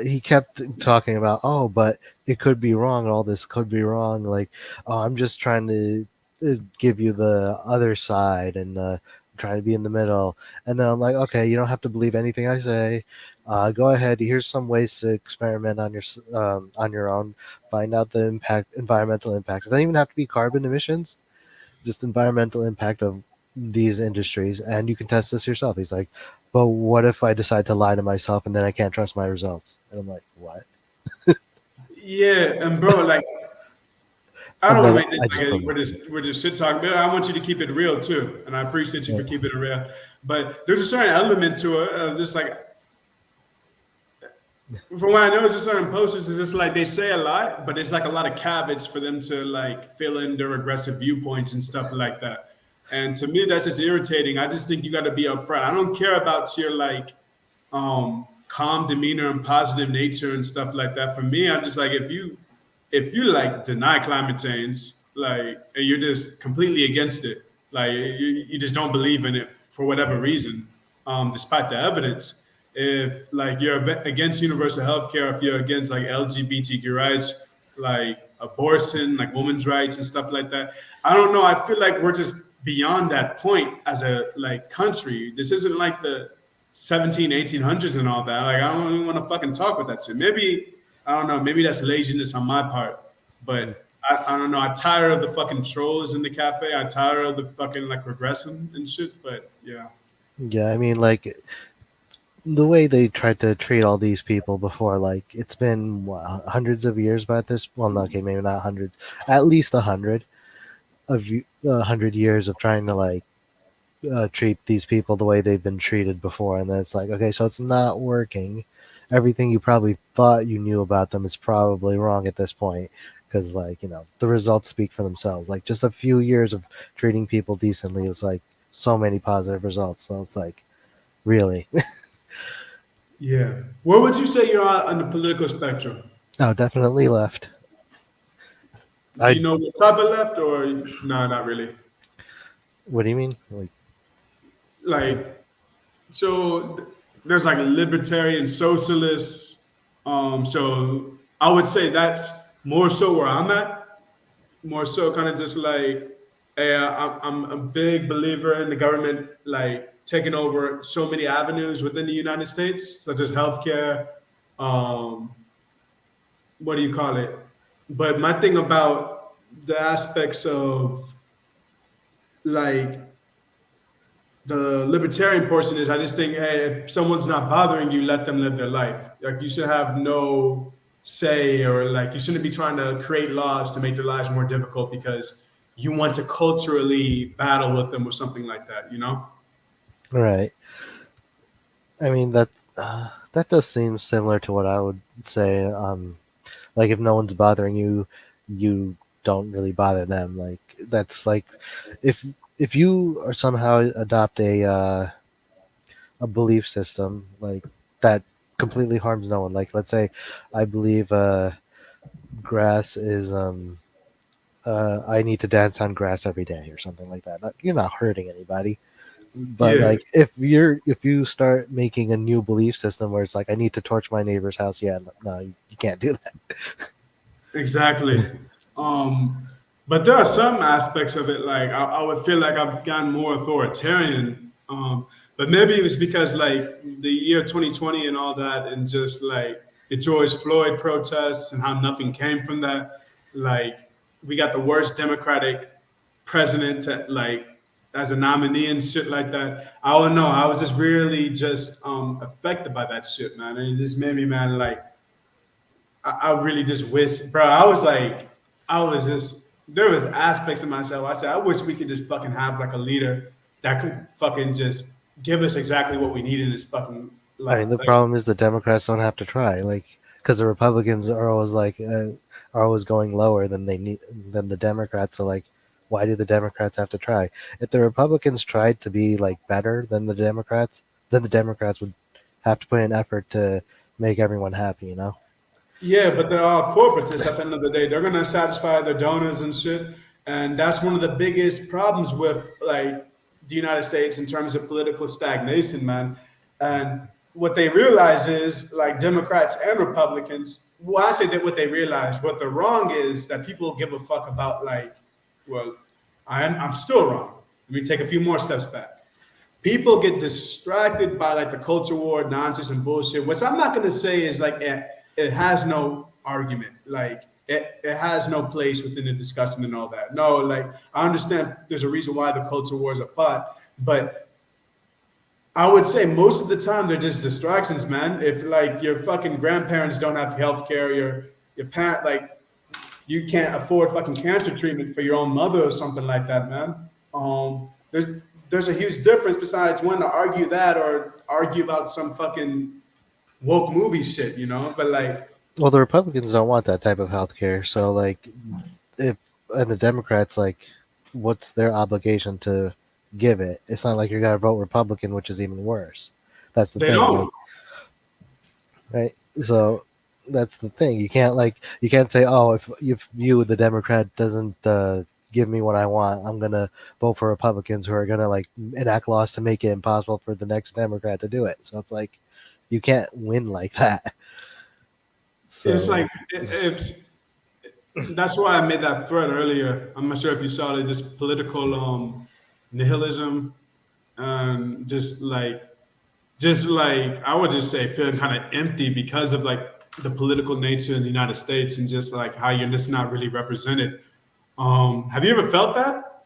he kept talking about, oh, but it could be wrong. All this could be wrong. Like, oh, I'm just trying to give you the other side and trying to be in the middle. And then I'm like, okay, you don't have to believe anything I say. Go ahead. Here's some ways to experiment on your own. Find out the environmental impacts. It doesn't even have to be carbon emissions. Just environmental impact of these industries, and you can test this yourself. He's like, but what if I decide to lie to myself and then I can't trust my results? And I'm like, what? yeah, and bro, like I And don't want then to make this I like just put him. we're just shit talking, but I want you to keep it real too, and I appreciate you Yeah. for keeping it real. But there's a certain element to it of just like from what I know, it's just certain posters. It's just like they say a lot, but it's like a lot of caveats for them to like fill in their aggressive viewpoints and stuff like that. And to me, that's just irritating. I just think you got to be upfront. I don't care about your like calm demeanor and positive nature and stuff like that. For me, I'm just like if you like deny climate change, like and you're just completely against it, like you just don't believe in it for whatever reason, despite the evidence. If like you're against universal health care, if you're against like LGBTQ rights, like abortion, like women's rights and stuff like that, I don't know. I feel like we're just beyond that point as a like country. This isn't like the 17, 1800s and all that. Like I don't even want to fucking talk with that shit. Maybe I don't know. Maybe that's laziness on my part, but I don't know. I'm tired of the fucking trolls in the cafe. I'm tired of the fucking like regressing and shit. But yeah, Yeah, I mean, like the way they tried to treat all these people before, like it's been what, hundreds of years by this. Well, no, okay, maybe not hundreds, at least 100 years of trying to like treat these people the way they've been treated before, and then it's like, okay, so it's not working. Everything you probably thought you knew about them is probably wrong at this point, because like the results speak for themselves. Like just a few years of treating people decently is like so many positive results. So it's like really, yeah. Where would you say you're on the political spectrum? oh, definitely left. Do you I know what type of left or no? Not really. What do you mean? Like Like so, there's like libertarian socialists. So I would say that's more so where I'm at. More so kind of just like I'm a big believer in the government like taking over so many avenues within the United States, such as healthcare. Um, what do you call it? But my thing about the aspects of like the libertarian portion is I just think, hey, if someone's not bothering you, let them live their life. Like you should have no say, or like you shouldn't be trying to create laws to make their lives more difficult because you want to culturally battle with them or something like that, you know? Right. I mean that does seem similar to what I would say. Like if no one's bothering you, you don't really bother them. Like that's like if if you or somehow adopt a belief system like that completely harms no one. Like let's say I believe grass is I need to dance on grass every day or something like that. You're not hurting anybody. But Yeah, like if you start making a new belief system where it's like I need to torch my neighbor's house, yeah, no, you can't do that. exactly. Um, but there are some aspects of it, like I would feel like I've gotten more authoritarian. But maybe it was because like the year 2020 and all that, and just like the George Floyd protests and how nothing came from that. Like we got the worst Democratic president to, like as a nominee and shit like that. I don't know. I was just really just affected by that shit, man. And it just made me, man, like I really just wish, bro. I was like, I was just there was aspects of myself. I said, I wish we could just fucking have like a leader that could fucking just give us exactly what we need in this fucking I mean, the like problem is the Democrats don't have to try, like, because the Republicans are always going lower than they need than the Democrats. So, like, why do the Democrats have to try? If the Republicans tried to be like better than the Democrats, then the Democrats would have to put in effort to make everyone happy. You know? yeah, but they're all corporatists at the end of the day. They're gonna satisfy their donors and shit. And that's one of the biggest problems with like the United States in terms of political stagnation, man. And what they realize is like Democrats and Republicans, well, I say that what they realize, what the wrong is that people give a fuck about like, well, I'm still wrong. Let me take a few more steps back. People get distracted by like the culture war nonsense and bullshit, which I'm not gonna say is like it has no argument. Like it has no place within the discussion and all that. No, like I understand there's a reason why the culture wars are fought, but I would say most of the time they're just distractions, man. If like your fucking grandparents don't have health care, your parent like you can't afford fucking cancer treatment for your own mother or something like that, man. There's a huge difference besides when to argue that or argue about some fucking woke movie shit, you know? But like, Well, the Republicans don't want that type of health care. So, like, if and the Democrats, like, what's their obligation to give it? It's not like you're gonna vote Republican, which is even worse. That's the they thing. Like, don't. right? So that's the thing. You can't say, oh, if you the Democrat doesn't give me what I want, I'm gonna vote for Republicans who are gonna like enact laws to make it impossible for the next Democrat to do it. So it's like you can't win like that. It's So like it's that's why I made that thread earlier. I'm not sure if you saw it. This political nihilism and just like I would just say feeling kind of empty because of like the political nature in the United States and just like how you're just not really represented. Have you ever felt that?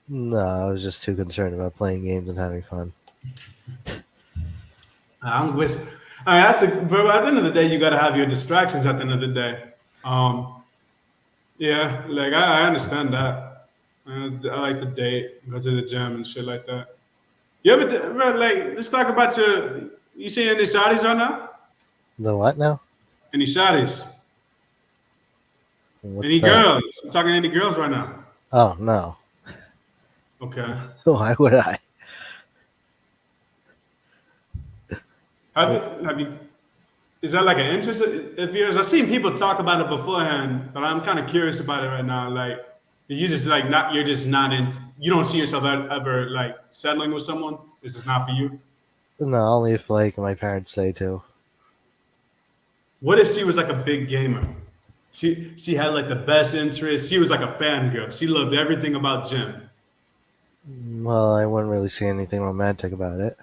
no, I was just too concerned about playing games and having fun. I'm wish. I mean, but at the end of the day, you got to have your distractions. At the end of the day, um, yeah, like I understand that. I like to date, go to the gym and shit like that. You ever, bro, like, let's talk about your. You see any shotties right now? The what now? Any shotties? What's Any that? girls? I'm talking to any girls right now. Oh no. Okay. Why would I? Have you? Is that like an interest of yours? I've seen people talk about it beforehand, but I'm kind of curious about it right now. Like, you just like not. You're just not in. You don't see yourself ever like settling with someone. This is not for you. No, only if like my parents say to. What if she was like a big gamer? She had like the best interest. She was like a fangirl. She loved everything about Jim. Well, I wouldn't really see anything romantic about it.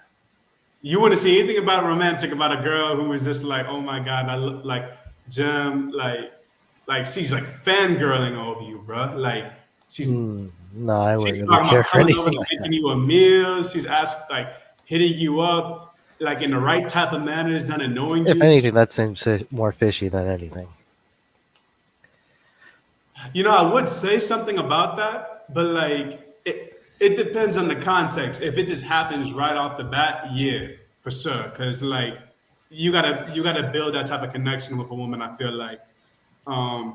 You wouldn't see anything about romantic about a girl who was just like, oh my god, I look like Jim, like she's like fangirling over you, bro. Like she's No, I she's wouldn't really talking care about for coming over anything and like that. making you a meal. She's asked like hitting you up like in the right type of manners, not annoying If you. anything, that seems more fishy than anything. I would say something about that, but like it depends on the context. If it just happens right off the bat, yeah, for sure. Because like you gotta build that type of connection with a woman. I feel like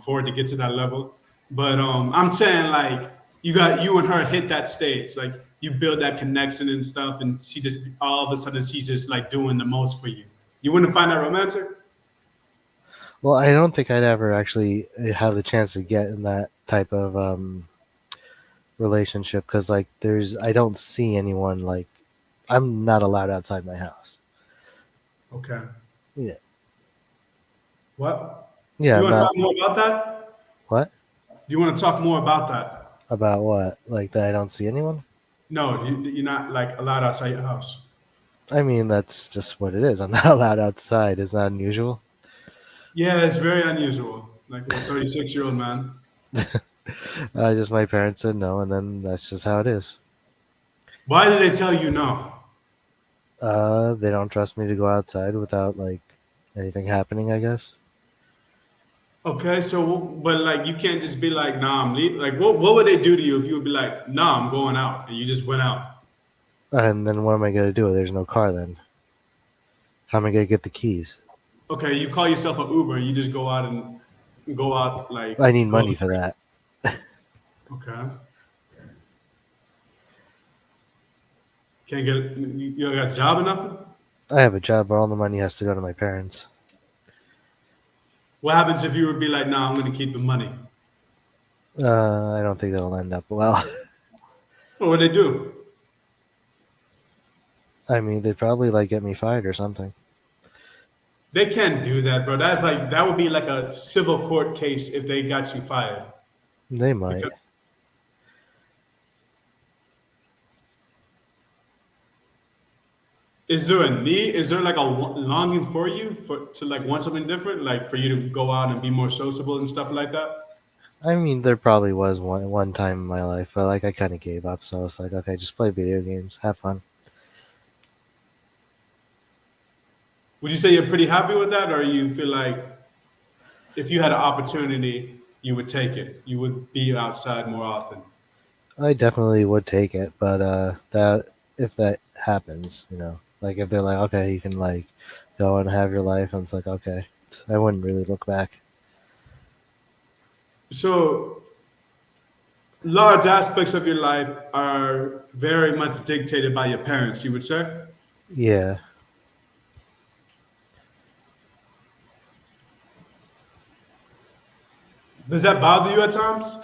for it to get to that level. But I'm saying like you and her hit that stage, like you build that connection and stuff, and she just all of a sudden she's just like doing the most for you. You wouldn't find that romantic? Well, I don't think I'd ever actually have the chance to get in that type of relationship because like I don't see anyone like I'm not allowed outside my house. Okay. Yeah, What? yeah, You I'm want to not. talk more about that? What Do you want to talk more about that? about what? Like that I don't see anyone? No, you're not like allowed outside your house. I mean, that's just what it is. I'm not allowed outside. It's not unusual. Yeah, it's very unusual. Like for a 36-year-old man. Just my parents said no, and then that's just how it is. Why did they tell you no? They don't trust me to go outside without like anything happening. I guess. Okay, so but like you can't just be like, nah, I'm leaving. Like what would they do to you if you would be like, nah, I'm going out, and you just went out? And then what am I gonna do? There's no car then. How am I gonna get the keys? Okay, you call yourself an Uber and you just go out and go out like I need go. money for that. Okay, can't get you got a job or nothing? I have a job, but all the money has to go to my parents. What happens if you would be like, nah, I'm gonna keep the money? I don't think that'll end up well. What would they do? I mean, they'd probably like get me fired or something. They can't do that, bro. That's like that would be like a civil court case if they got you fired. They might. Because is there a need? Is there like a longing for you for to like want something different, like for you to go out and be more sociable and stuff like that? I mean, there probably was one time in my life, but like I kind of gave up. So I was like, okay, just play video games, have fun. Would you say you're pretty happy with that, or you feel like if you had an opportunity, you would take it? You would be outside more often. I definitely would take it, but that if that happens, like if they're like, okay, you can like go and have your life, and it's like, okay, I wouldn't really look back. So large aspects of your life are very much dictated by your parents. You would say. Yeah, Does that bother you at times?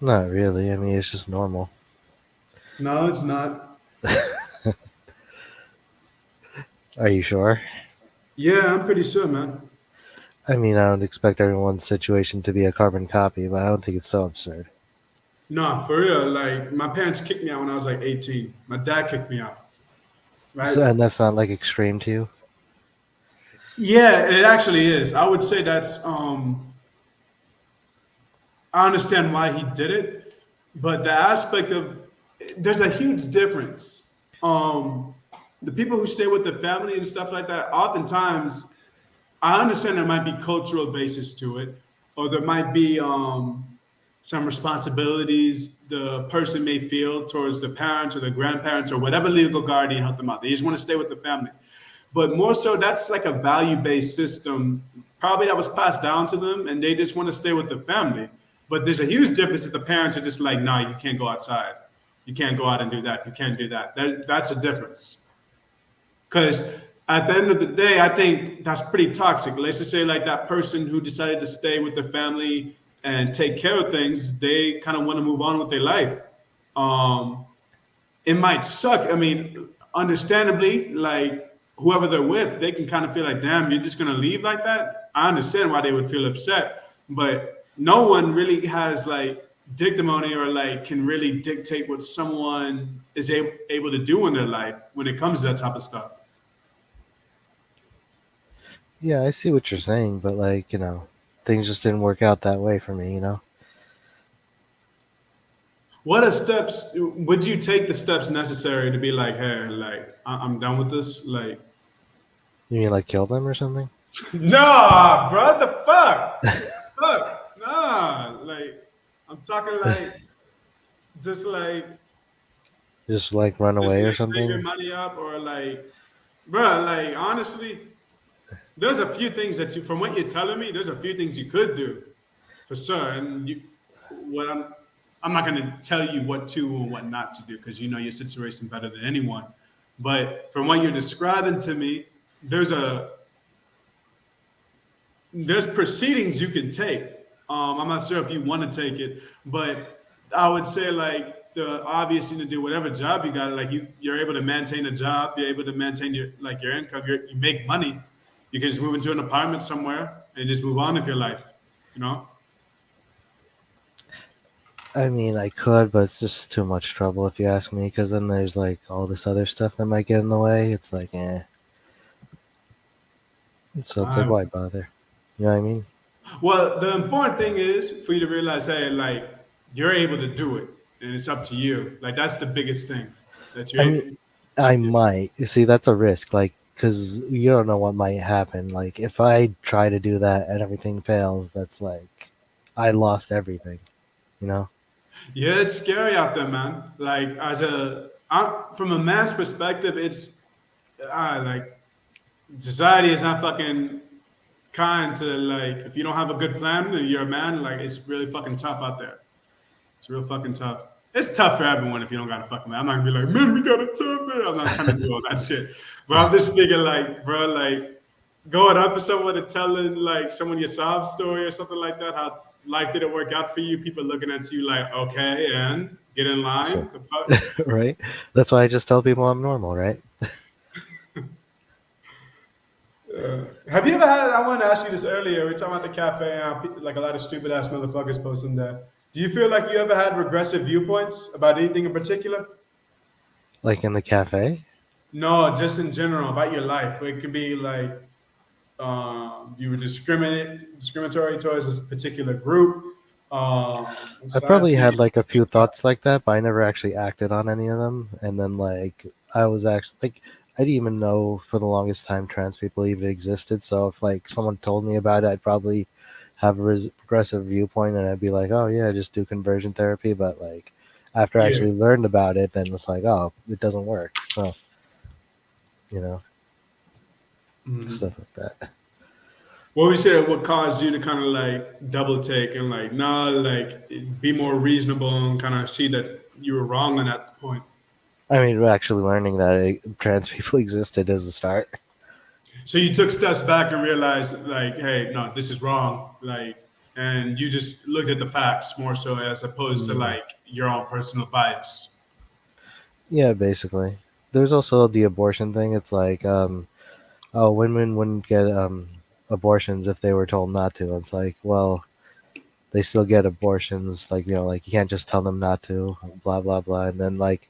not really. I mean, it's just normal. No, it's not. Are you sure? Yeah, I'm pretty sure, man. I mean, I don't expect everyone's situation to be a carbon copy, but I don't think it's so absurd. No, for real. Like my parents kicked me out when I was like 18. My dad kicked me out. Right? So, and that's not like extreme to you. Yeah, it actually is. I would say that's I understand why he did it, but the aspect of there's a huge difference. Um the people who stay with the family and stuff like that, oftentimes I understand there might be cultural basis to it, or there might be some responsibilities the person may feel towards the parents or the grandparents or whatever legal guardian helped them out. They just want to stay with the family. But more so, that's like a value based system, probably that was passed down to them, and they just want to stay with the family. But there's a huge difference if the parents are just like, nah, you can't go outside. You can't go out and do that. You can't do that. That's a difference. Because at the end of the day, I think that's pretty toxic. Let's just say like that person who decided to stay with the family and take care of things, they kind of want to move on with their life. Um, it might suck. I mean, understandably, like whoever they're with, they can kind of feel like, damn, you're just gonna leave like that. I understand why they would feel upset, but no one really has like dictamony or like can really dictate what someone is able to do in their life when it comes to that type of stuff. Yeah, I see what you're saying, but like, things just didn't work out that way for me. What are steps? Would you take the steps necessary to be like, hey, like I'm done with this? Like, You mean like kill them or something? nah, bro, the fuck, fuck, nah. Like, I'm talking like just like Just like run just away or like saving something. money up or like, bro, like honestly, there's a few things that you, from what you're telling me, there's a few things you could do for sure. And you, what I'm not going to tell you what to and what not to do because you know your situation better than anyone. But from what you're describing to me, there's a there's proceedings you can take. I'm not sure if you want to take it, but I would say like the obvious thing to do, whatever job you got, like you're able to maintain a job, you're able to maintain your like your income, you make money. You can just move into an apartment somewhere and just move on with your life. You know? I mean, I could, but it's just too much trouble if you ask me. Because then there's like all this other stuff that might get in the way. It's like, eh. So it's like, Uh, why bother? You know what I mean? well, the important thing is for you to realize, hey, like you're able to do it, and it's up to you. Like that's the biggest thing that I mean, you're. I might. You see, that's a risk. Like, because you don't know what might happen. Like, if I try to do that and everything fails, that's like, I lost everything. You know? Yeah, it's scary out there, man. Like from a man's perspective, it's like society is not fucking kind to like if you don't have a good plan and you're a man, like it's really fucking tough out there. It's real fucking tough. It's tough for everyone if you don't got a fucking man. I'm not gonna be like, man, we got a tough man. I'm not trying to do all that shit. But I'm just speaking like, bro, like going up to someone and telling like someone your sob story or something like that, how life didn't work out for you, people looking at you like, okay, and get in So, line. The fuck? right? That's why I just tell people I'm normal, right? Have you ever had? I wanted to ask you this earlier. We were talking about the cafe and how like a lot of stupid ass motherfuckers posting there. Do you feel like you ever had regressive viewpoints about anything in particular? Like in the cafe. No, just in general about your life. It could be like you were discriminatory towards this particular group. I Slash probably had maybe. like a few thoughts like that, but I never actually acted on any of them. And then like I was actually like I didn't even know for the longest time trans people even existed. So if like someone told me about it, I'd probably have a progressive viewpoint, and I'd be like, oh yeah, just do conversion therapy. But like after I Yeah. actually learned about it, then it's like, oh, it doesn't work. So you know, stuff Mhm. like that. What would you say what caused you to kind of like double take and like nah, like be more reasonable and kind of see that you were wrong on that point? I mean, actually learning that trans people existed as a start. So you took steps back and realized like, hey, no, this is wrong. Like, and you just looked at the facts more so as opposed to Yeah. like your own personal bias. Yeah, basically. There's also the abortion thing. It's like, oh, women wouldn't get abortions if they were told not to. It's like, well, they still get abortions. Like, like you can't just tell them not to. Blah blah blah. And then like,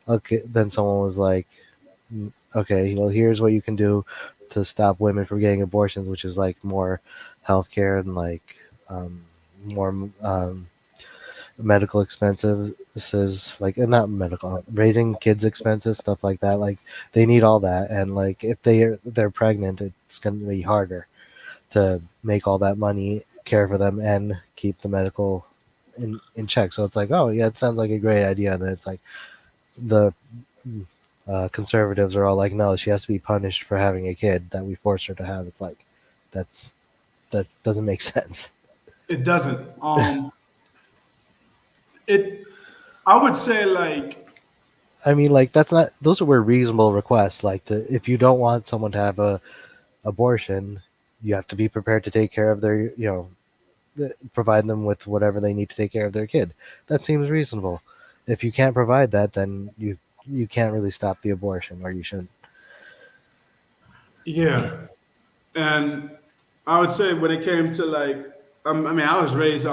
okay, then someone was like, okay, well, here's what you can do to stop women from getting abortions, which is like more healthcare and like more medical expenses, like not medical, raising kids expenses, stuff like that. Like they need all that, and like if they're pregnant, it's going to be harder to make all that money, care for them, and keep the medical in check. So it's like, oh yeah, it sounds like a great idea. And then it's like the conservatives are all like, no, she has to be punished for having a kid that we forced her to have. It's like that's that doesn't make sense. It doesn't. It. I would say like, I mean, like that's not; those were reasonable requests. Like, if you don't want someone to have a abortion, you have to be prepared to take care of their, provide them with whatever they need to take care of their kid. That seems reasonable. If you can't provide that, then you can't really stop the abortion, or you shouldn't. yeah, and I would say when it came to like, I mean, I was raised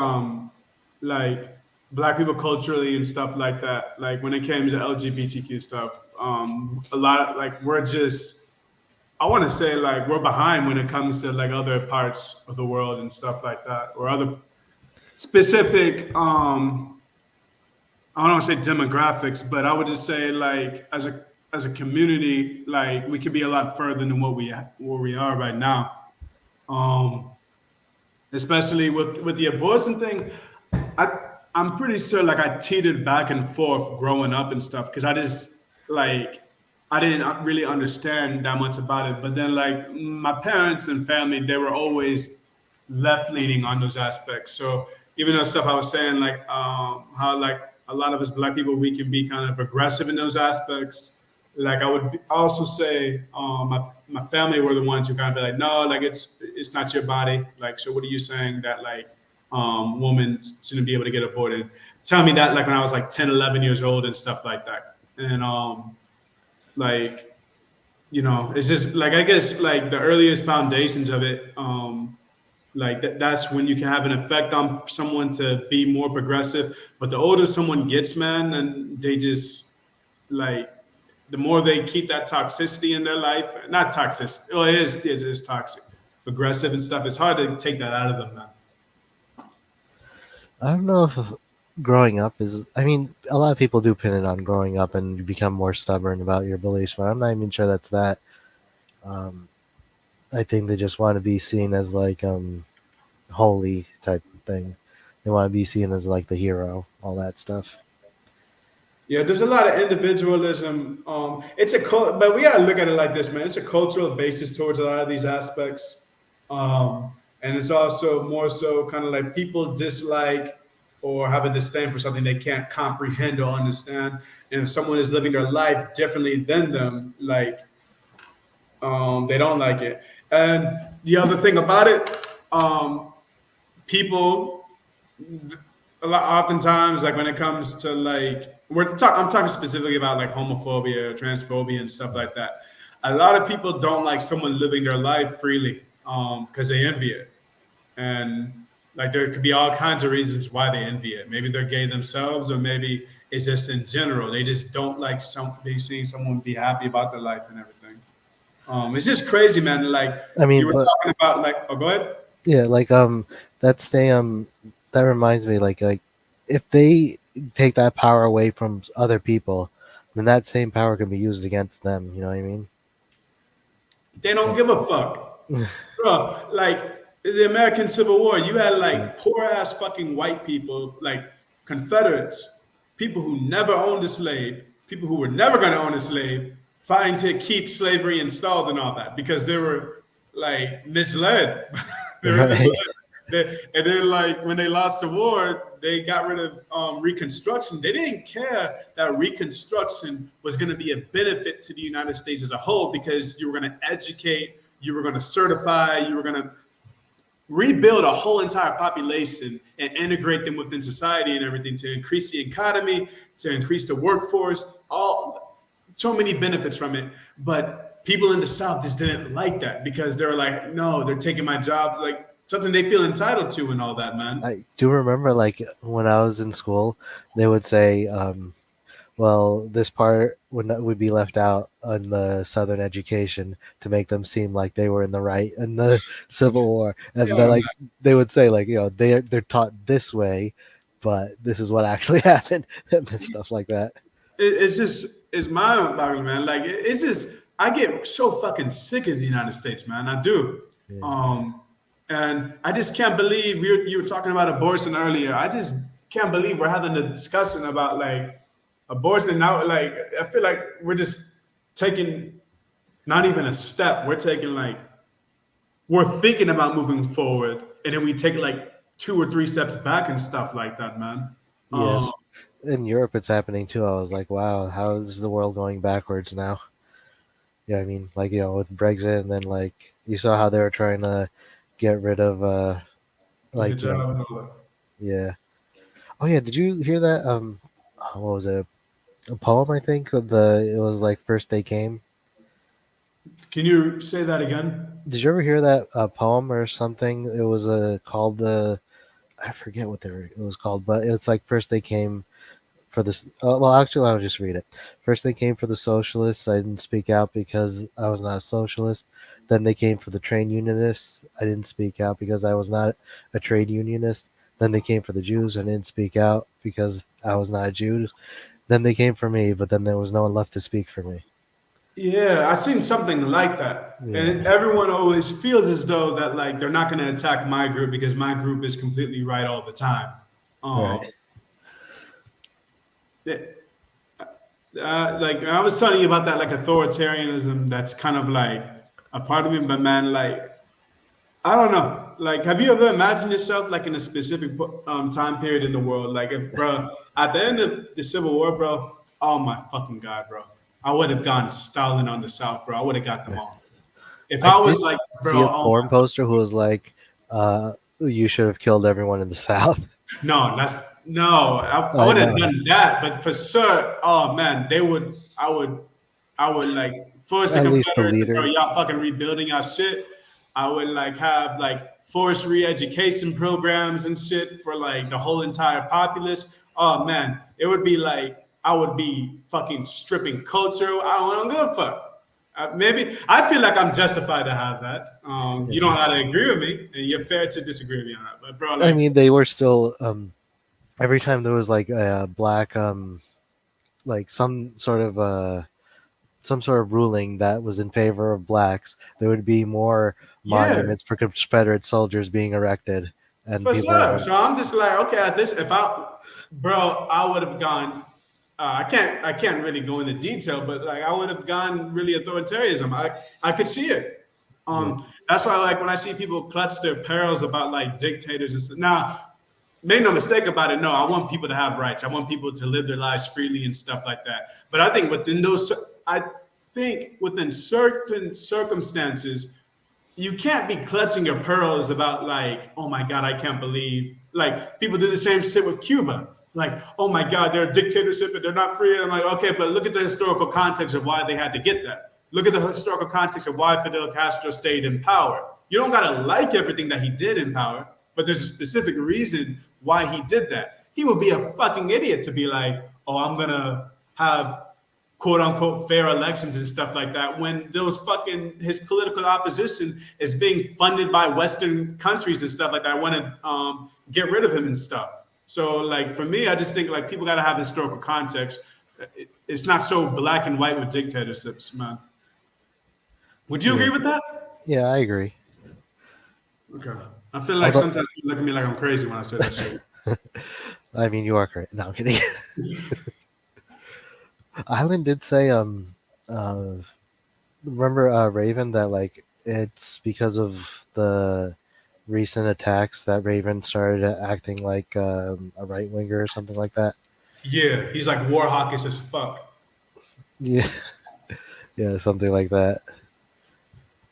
like black people culturally and stuff like that. Like when it came to LGBTQ stuff, a lot of like we're just I want to say like we're behind when it comes to like other parts of the world and stuff like that, or other specific. I don't want to say demographics, but I would just say like as a community, like we could be a lot further than where we are right now. Um, Especially with the abortion thing. I'm pretty sure like I teetered back and forth growing up and stuff because I just like I didn't really understand that much about it. But then like my parents and family, they were always left leaning on those aspects. So even though stuff I was saying like how like a lot of us black people we can be kind of aggressive in those aspects. Like I would also say my family were the ones who kind of be like, no, like it's not your body. Like so, what are you saying that like woman shouldn't be able to get aborted? Tell me that like when I was like 10, 11 years old and stuff like that. And like it's just like I guess like the earliest foundations of it. Like that's when you can have an effect on someone to be more progressive. But the older someone gets, man, and they just like the more they keep that toxicity in their life, not toxic, well, it is toxic, aggressive and stuff. It's hard to take that out of them, man. I don't know if growing up is. I mean, a lot of people do pin it on growing up and you become more stubborn about your beliefs, but I'm not even sure that's that. Um, I think they just want to be seen as like holy type thing. They want to be seen as like the hero, all that stuff. Yeah, there's a lot of individualism. It's a but we gotta look at it like this, man. It's a cultural basis towards a lot of these aspects, and it's also more so kind of like people dislike or have a disdain for something they can't comprehend or understand. And if someone is living their life differently than them, like they don't like it. And the other thing about it, people a lot oftentimes like when it comes to like I'm talking specifically about like homophobia, transphobia, and stuff like that. A lot of people don't like someone living their life freely because they envy it, and like there could be all kinds of reasons why they envy it. Maybe they're gay themselves, or maybe it's just in general they just don't like they seeing someone be happy about their life and everything. It's just crazy, man. Like I you mean, were but talking about, like, oh, go ahead. yeah, like that's the that reminds me like if they take that power away from other people, then that same power can be used against them. You know what I mean? They don't So, give a fuck. Bro, like the American Civil War, you had like poor ass fucking white people, like Confederates, people who never owned a slave, people who were never going to own a slave, fighting to keep slavery installed and all that because they were like misled. They were misled. right. And then, like when they lost the war, they got rid of Reconstruction. They didn't care that Reconstruction was going to be a benefit to the United States as a whole because you were going to educate, you were going to certify, you were going to rebuild a whole entire population and integrate them within society and everything to increase the economy, to increase the workforce, all so many benefits from it. But people in the South just didn't like that because they were like, no, they're taking my jobs, like something they feel entitled to and all that, man. I do remember like when I was in school, they would say, well, this part would be left out on the Southern education to make them seem like they were in the right in the Civil War, and Yeah, then man. like they would say like they're taught this way, but this is what actually happened and stuff like that. It's just it's mind boggling, man. Like it's just I get so fucking sick of the United States, man. I do. Yeah. Um, and I just can't believe you were talking about abortion earlier. I just can't believe we're having a discussion about like abortion now. Like I feel like we're just taking not even a step. We're thinking about moving forward, and then we take like 2 or 3 steps back and stuff like that, man. Yes, in Europe it's happening too. I was like, wow, how is the world going backwards now? Yeah, I mean, like with Brexit, and then like you saw how they were trying to get rid of The like hijab and all that. yeah. Oh yeah, did you hear that? What was it? A poem, I think. Of the it was like first they came. Can you say that again? Did you ever hear that poem or something? It was called the I forget what it was called, but it's like first they came for this. Well, actually, I'll just read it. First they came for the socialists. I didn't speak out because I was not a socialist. Then they came for the trade unionists. I didn't speak out because I was not a trade unionist. Then they came for the Jews. I didn't speak out because I was not a Jew. Then they came for me, but then there was no one left to speak for me. Yeah, I seen something like that. And Yeah, everyone always feels as though that like they're not going to attack my group because my group is completely right all the time. right. Um, like I was telling you about that, like authoritarianism. That's kind of like a part of me, but man, like I don't know. Like, have you ever imagined yourself like in a specific time period in the world? Like, if, bro, at the end of the Civil War, bro, oh my fucking god, bro, I would have gone Stalin on the South, bro. I would have got them all. If I I did was like, see bro, a oh porn poster who was like, "You should have killed everyone in the South." no, that's no. I I would have know, done that, but for sure, oh man, they would. I would like force the at least the Confederates to throw leader. y'all fucking rebuilding our shit. I would like have like forced re-education programs and shit for like the whole entire populace. Oh man, it would be like I would be fucking stripping culture. I don't give a fuck. Maybe I feel like I'm justified to have that. You Yeah. don't have to agree with me, and you're fair to disagree with me on that. But bro, I like mean, they were still every time there was like a black like some sort of ruling that was in favor of blacks, there would be more yeah, monuments for Confederate soldiers being erected, and for people were sure. like, So I'm just like, okay, at this, if I, bro, I would have gone. I can't really go into detail, but like I would have gone really authoritarianism. I could see it. yeah, That's why like when I see people clutch their pearls about like dictators and stuff. Now, make no mistake about it. No, I want people to have rights. I want people to live their lives freely and stuff like that. But I think within those, I think within certain circumstances, you can't be clutching your pearls about like, oh my God, I can't believe like people do the same shit with Cuba. Like, oh my God, they're a dictatorship and they're not free. And I'm like, okay, but look at the historical context of why they had to get that. Look at the historical context of why Fidel Castro stayed in power. You don't gotta like everything that he did in power, but there's a specific reason why he did that. He would be a fucking idiot to be like, oh, I'm gonna have quote unquote fair elections and stuff like that when those fucking his political opposition is being funded by Western countries and stuff like that. I want to get rid of him and stuff. So like for me, I just think like people got to have historical context. It's not so black and white with dictatorships, man. Would you yeah, agree with that? yeah, I agree. Okay. I feel like Although, sometimes people look at me like I'm crazy when I say that shit. I mean, you are correct. No, I'm kidding. Island did say, uh, remember Raven, that like it's because of the recent attacks that Raven started acting like a right winger or something like that. Yeah, he's like war hawkish as fuck. Yeah, yeah, something like that.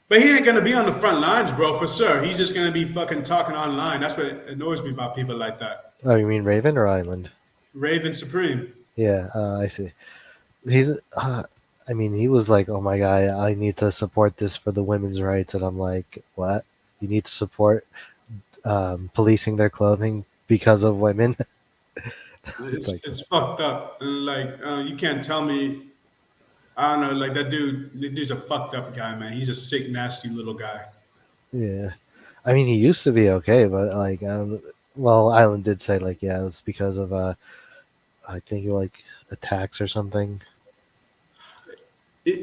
But he ain't gonna be on the front lines, bro, for sure. He's just gonna be fucking talking online. That's what annoys me about people like that. Oh, you mean Raven or Island? Raven Supreme. Yeah, I see. He's, I mean, he was like, "Oh my god, I need to support this for the women's rights," and I'm like, "What? You need to support policing their clothing because of women?" It's like, It's fucked up. Like you can't tell me. I don't know. Like that dude. That dude's a fucked up guy, man. He's a sick, nasty little guy. yeah. I mean, he used to be okay, but like, well, Island did say like, yeah, it's because of I think like attacks or something.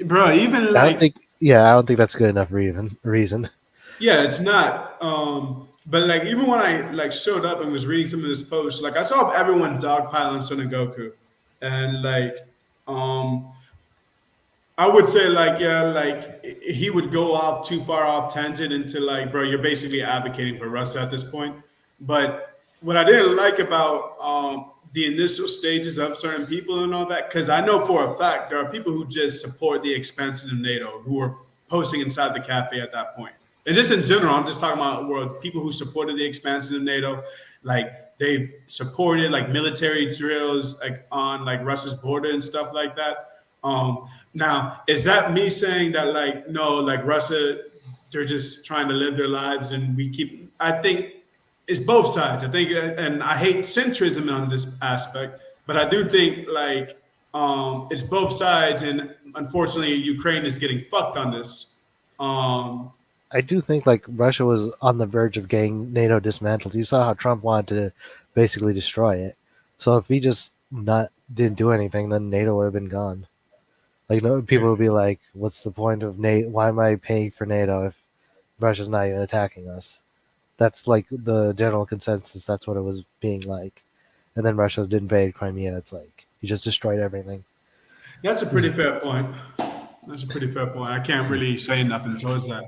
Bro, even I don't like think, yeah, I don't think that's good enough reason. yeah, it's not. But like even when I like showed up and was reading some of this post, like I saw everyone dogpiling Son of Goku, and like um I would say like yeah, like he would go off too far off tangent into like, bro, you're basically advocating for Russia at this point. But what I didn't like about the initial stages of certain people and all that, because I know for a fact there are people who just support the expansion of NATO who were posting inside the cafe at that point. And just in general, I'm just talking about world people who supported the expansion of NATO, like they supported like military drills like on like Russia's border and stuff like that. Now, is that me saying that like no, like Russia, they're just trying to live their lives and we keep? I think it's both sides. I think, and I hate centrism on this aspect, but I do think like it's both sides, and unfortunately, Ukraine is getting fucked on this. Um, I do think like Russia was on the verge of getting NATO dismantled. You saw how Trump wanted to basically destroy it. So if he just not didn't do anything, then NATO would have been gone. Like no, people would be like, "What's the point of NATO? Why am I paying for NATO if Russia's not even attacking us?" That's like the general consensus. That's what it was being like. And then Russia did invade Crimea. It's like He just destroyed everything. That's a pretty fair point. That's a pretty fair point. I can't really say nothing towards that.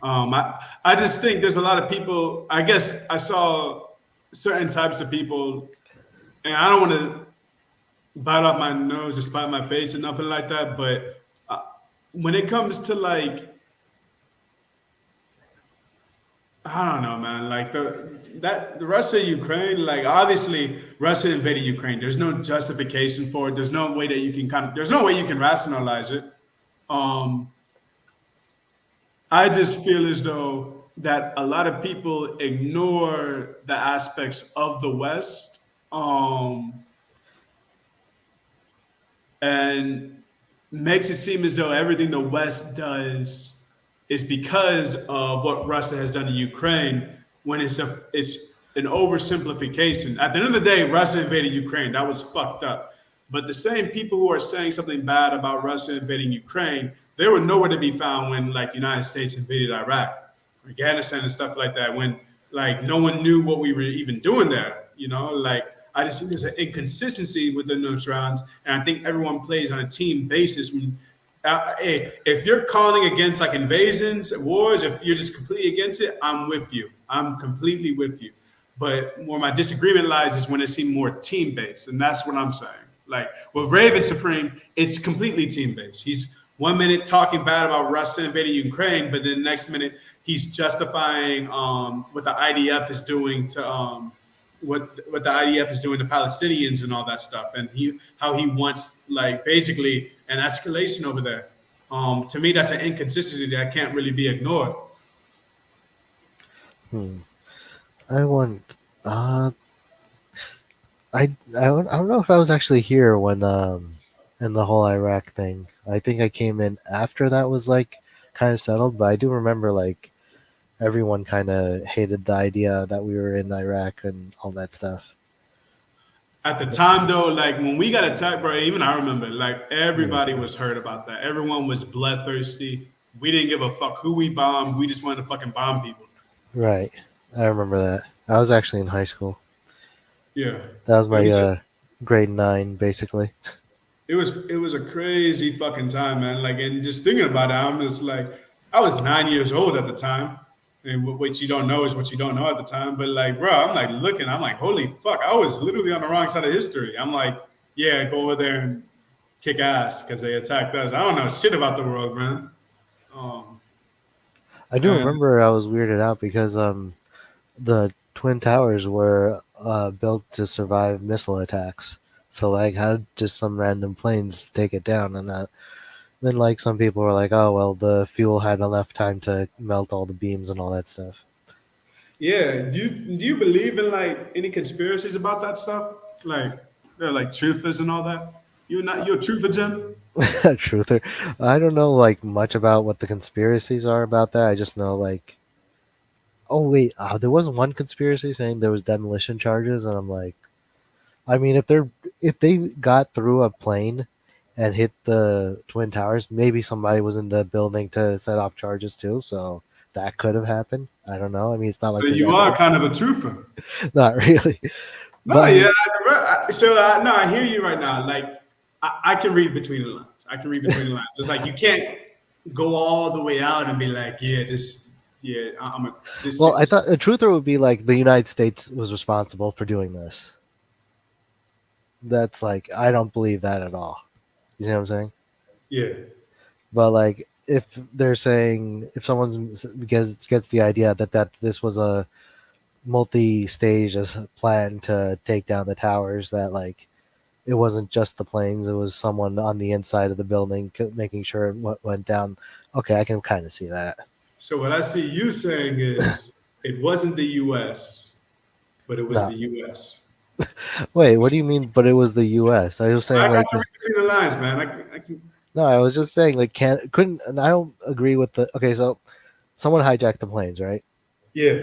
I just think there's a lot of people. I guess I saw certain types of people, and I don't want to bite off my nose or spite my face or nothing like that. But when it comes to like, I don't know, man. Like the Russia Ukraine, like obviously Russia invaded Ukraine. There's no justification for it. There's no way that you can there's no way you can rationalize it. Um, I just feel as though that a lot of people ignore the aspects of the West, and makes it seem as though everything the West does is because of what Russia has done to Ukraine. When it's an oversimplification. At the end of the day, Russia invaded Ukraine. That was fucked up. But the same people who are saying something bad about Russia invading Ukraine, they were nowhere to be found when like the United States invaded Iraq, Afghanistan, and stuff like that. When like no one knew what we were even doing there. Like I just think there's an inconsistency within those rounds, and I think everyone plays on a team basis. When if you're calling against like invasions, wars, if you're just completely against it, I'm with you. I'm completely with you. But where my disagreement lies is when it seems more team based, and that's what I'm saying. Like with Raven Supreme, it's completely team based. He's 1 minute talking bad about Russia invading Ukraine, but then the next minute he's justifying what the IDF is doing to what the IDF is doing to Palestinians and all that stuff, and how he wants like basically an escalation over there. To me, that's an inconsistency that can't really be ignored. Hmm. I want. I don't know if I was actually here when in the whole Iraq thing. I think I came in after that was like kind of settled, but I do remember like everyone kind of hated the idea that we were in Iraq and all that stuff. At the time, though, like when we got attacked, bro, even I remember, like Yeah, everybody was hurt about that. Everyone was bloodthirsty. We didn't give a fuck who we bombed. We just wanted to fucking bomb people. right. I remember that. I was actually in high school. Yeah, That was it my was a, grade 9, basically. it was a crazy fucking time, man. Like, and just thinking about it, I'm just like, I was 9 years old at the time, and what you don't know is what you don't know at the time. But like, bro, I'm like looking, I'm like, holy fuck, I was literally on the wrong side of history. I'm like, yeah, go over there and kick ass because they attacked us. I don't know shit about the world, man. Um, I do and remember I was weirded out because the Twin Towers were built to survive missile attacks. So like, how did just some random planes take it down? And then like some people were like, oh well, the fuel had enough time to melt all the beams and all that stuff. yeah, do you believe in like any conspiracies about that stuff? Like they're like truthers and all that. You're a truther, Jim? Truther, I don't know like much about what the conspiracies are about that. I just know like, oh wait, there was one conspiracy saying there was demolition charges, and I'm like, I mean, if they got through a plane and hit the twin towers, maybe somebody was in the building to set off charges too. So that could have happened. I don't know. I mean, it's not So like there's you are evidence. kind of a truther. Not really, No, but I yeah. mean, No, I hear you right now. Like, I can read between the lines. I can read between the lines. Just like you can't go all the way out and be like, yeah, I'm a this well, shit. I thought a truther would be like the United States was responsible for doing this. That's like I don't believe that at all. You see what I'm saying? Yeah. But like if they're saying if someone gets the idea that this was a multi-stage as a plan to take down the towers, that like it wasn't just the planes, it was someone on the inside of the building making sure what went down. Okay, I can kind of see that. So what I see you saying is it wasn't the U.S., but it was No, the U.S. wait, what do you mean? But it was the U.S. I was I saying got like to read between the lines, man. I can. no, I was just saying like can't couldn't, and I don't agree with the. Okay, so someone hijacked the planes, right? Yeah.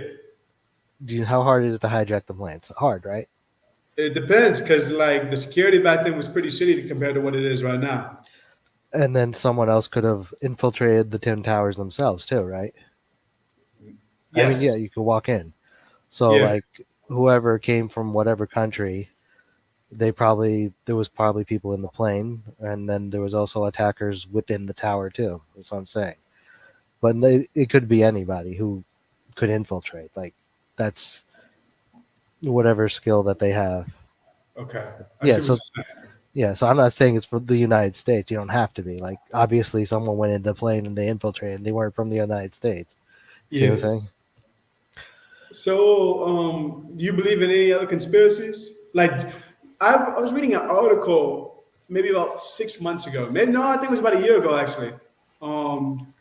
How hard is it to hijack the planes? Hard, right? It depends, because like the security back then was pretty shitty compared to what it is right now. And then someone else could have infiltrated the Twin Towers themselves too, right? I mean, yeah, Yes. you could walk in. So Yeah. like whoever came from whatever country there was probably people in the plane, and then there was also attackers within the tower too. That's what I'm saying. But it could be anybody who could infiltrate. Like that's whatever skill that they have. Okay, I Yeah. see what So you're saying. yeah. So I'm not saying it's for the United States. You don't have to be. Like obviously, someone went in the plane and they infiltrated. They weren't from the United States. See what I'm Yeah. saying? So, do you believe in any other conspiracies? Like, I was reading an article maybe about 6 months ago. Maybe no, I think it was about a year ago actually. Um,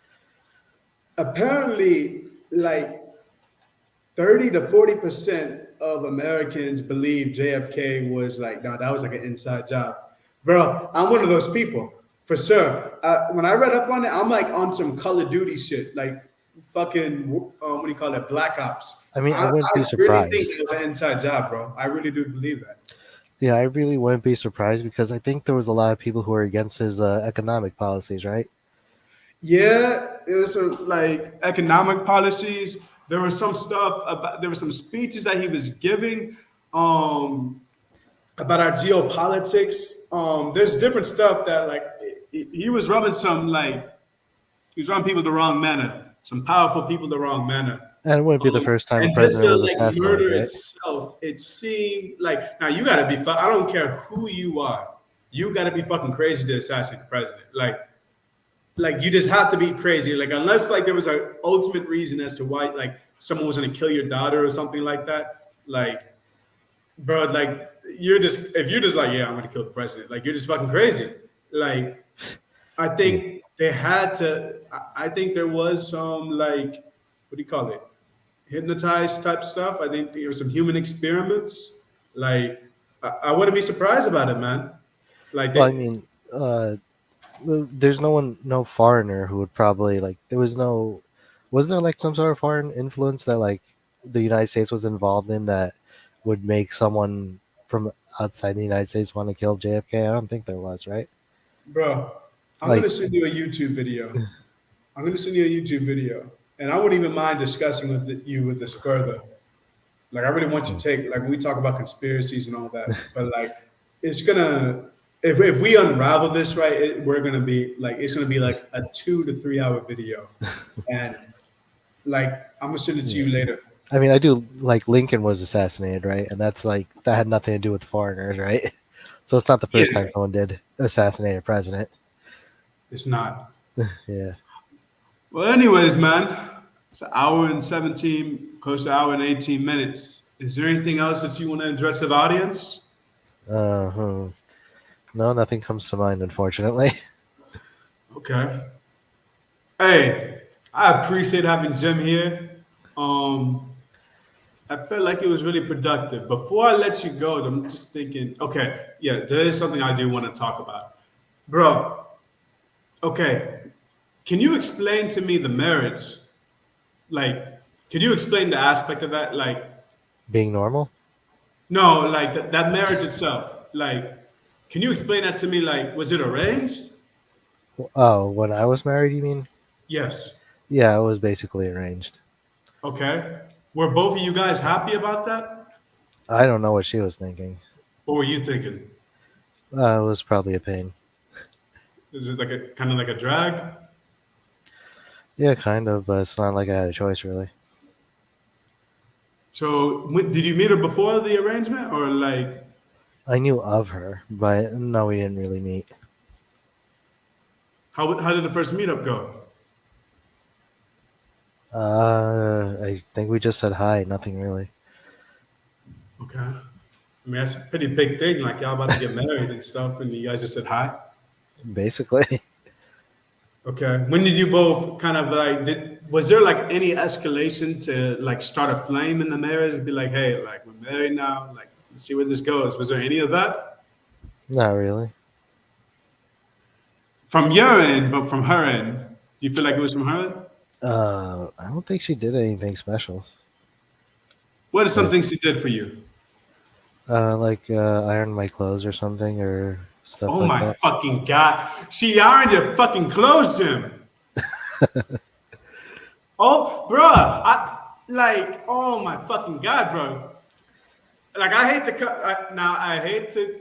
Apparently, like 30 to 40% of Americans believe JFK was like, no, that was like an inside job. Bro, I'm one of those people for sure. When I read up on it, I'm like on some Call of Duty shit, like fucking, what do you call it? Black Ops. I mean, I wouldn't I be really think surprised. that was an inside job, bro. I really do believe that. Yeah, I really wouldn't be surprised because I think there was a lot of people who were against his economic policies, right? Yeah, it was some like economic policies. There was some stuff about, there were some speeches that he was giving. About our geopolitics. There's different stuff that like he was rubbing some like he was rubbing people the wrong manner, some powerful people the wrong manner. And it wouldn't be the first time a And just president the was like assassinated, murder right? itself, it seemed like now you got to be. I don't care who you are, you got to be fucking crazy to assassinate the president. Like you just have to be crazy. Like unless like there was an ultimate reason as to why like someone was going to kill your daughter or something like that. Like bro, like you're just if you're just like, yeah, I'm gonna kill the president, like you're just fucking crazy. Like I Yeah. think they had to I think there was some like what do you call it? Hypnotized type stuff. I think there were some human experiments. Like I wouldn't be surprised about it, man. Like Well, I they, mean, there's no foreigner who would probably like. There was no. Was there like some sort of foreign influence that like the United States was involved in that would make someone from outside the United States want to kill JFK? I don't think there was, right? bro, I'm Like, gonna send you a YouTube video. I'm gonna send you a YouTube video. And I wouldn't even mind discussing you with this further. Like I really want you to take like when we talk about conspiracies and all that, but like it's gonna if we unravel this right, we're gonna be like it's gonna be like a 2 to 3 hour video, and like I'm gonna send it to yeah. you later. I mean, I do like Lincoln was assassinated, right? And that's like that had nothing to do with foreigners, right? So it's not the first Yeah, time someone did assassinate a president. it's not. Yeah. Well, anyways, man, it's an hour and 17, close to an hour and 18 minutes. Is there anything else that you want to address to the audience? Hmm. No, nothing comes to mind, unfortunately. Okay. Hey, I appreciate having Jim here. Um, I felt like it was really productive. Before I let you go, I'm just thinking, okay, yeah, there is something I do want to talk about. Bro, okay, can you explain to me the merits? Like, could you explain the aspect of that? Like, Being normal. no, like that marriage itself. Like, can you explain that to me? Like, was it arranged? Oh, when I was married, you mean? Yes. Yeah, it was basically arranged. Okay. Were both of you guys happy about that? I don't know what she was thinking. What were you thinking? It was probably a pain. Is it like a kind of like a drag? Yeah, kind of, but it's not like I had a choice, really. So, did you meet her before the arrangement, or like, I knew of her, but no, we didn't really meet. how did the first meetup go? I think we just said hi, nothing really. Okay. I mean, that's a pretty big thing. Like, y'all about to get married and stuff, and you guys just said hi. Basically. Okay. When did you both kind of like, was there like any escalation to like start a flame in the marriage? Be like, hey, like, we're married now. Like, let's see where this goes. Was there any of that? Not really. From your end, but from her end, do you feel like it was from her end? I don't think she did anything special. What are some Like, things she did for you? iron my clothes or something or stuff Oh like my that. fucking God. She ironed your fucking clothes, Jim. Oh, bro. Oh my fucking God, bro. like I hate to cut now. I hate to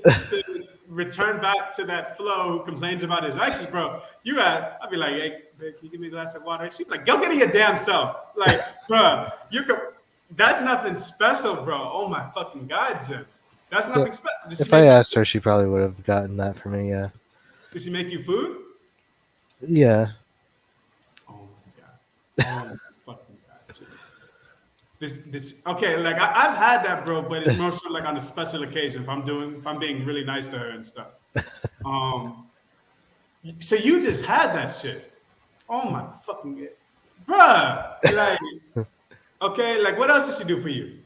return back to that Flo who complains about his exes, bro. I'd be like, hey, babe, can you give me a glass of water? She'd be like, go get it your damn self. Like, bro, you could. That's nothing special, bro. Oh my fucking god, Jim. That's Yeah, nothing special. if I asked her, she probably would have gotten that for me. Yeah. Does she make you food? Yeah. Oh my god. Oh my fucking god, Jim. This okay, like I've had that, bro, but it's more so like on a special occasion if I'm being really nice to her and stuff. Um, so you just had that shit. Oh my fucking bruh. Like, okay, like what else did she do for you?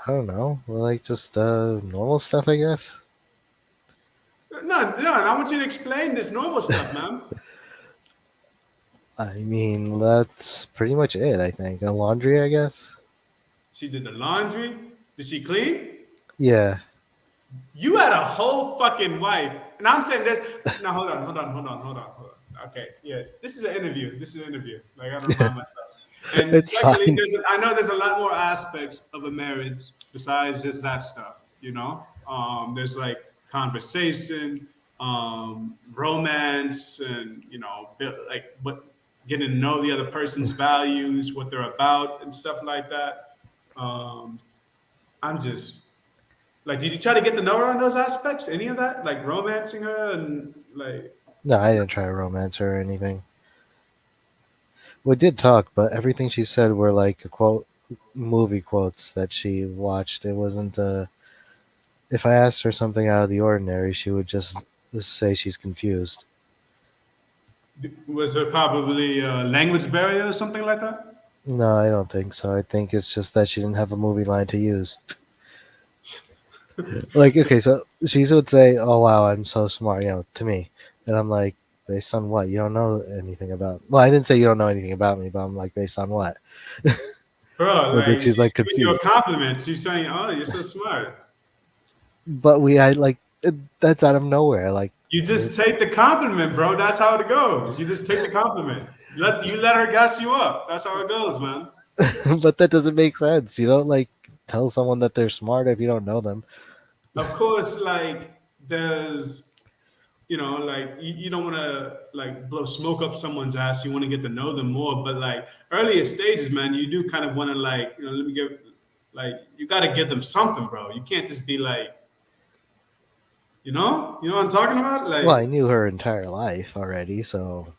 I don't know. Well, like just normal stuff, I guess. No, I want you to explain this normal stuff, man. I mean, that's pretty much it. I think laundry, I guess. She did the laundry. Did she clean? Yeah. You had a whole fucking wife. And I'm saying this. Now hold on. Okay, yeah. This is an interview. Like I don't remind myself. And It's secondly, fine. I know there's a lot more aspects of a marriage besides just that stuff, you know? There's like conversation, romance, and like what getting to know the other person's values, what they're about, and stuff like that. I'm just like, did you try to get to know her on those aspects? Any of that, like romancing her and like? No, I didn't try to romance her or anything. We did talk, but everything she said were like a quote, movie quotes that she watched. It wasn't. If I asked her something out of the ordinary, she would just say she's confused. Was there probably a language barrier or something like that? No, I don't think so. I think it's just that she didn't have a movie line to use. Like, okay, so she would say, "Oh wow, I'm so smart," to me, and I'm like, based on what? You don't know anything about. Well, I didn't say you don't know anything about me, but I'm like, based on what? Bro, But then like she's she's like giving you a confused. compliment. She's saying, "Oh, you're so smart." But that's out of nowhere. Like, You just take the compliment, bro. That's how it goes. You just take the compliment. Let her gas you up. That's how it goes, man. but that doesn't make sense. You don't like tell someone that they're smart if you don't know them. Of course, like there's like you don't want to like blow smoke up someone's ass. You want to get to know them more, but like earlier stages, man, you do kind of want to like let me give like you got to give them something, bro. You can't just be like you know what I'm talking about, Well, I like. knew her entire life already, so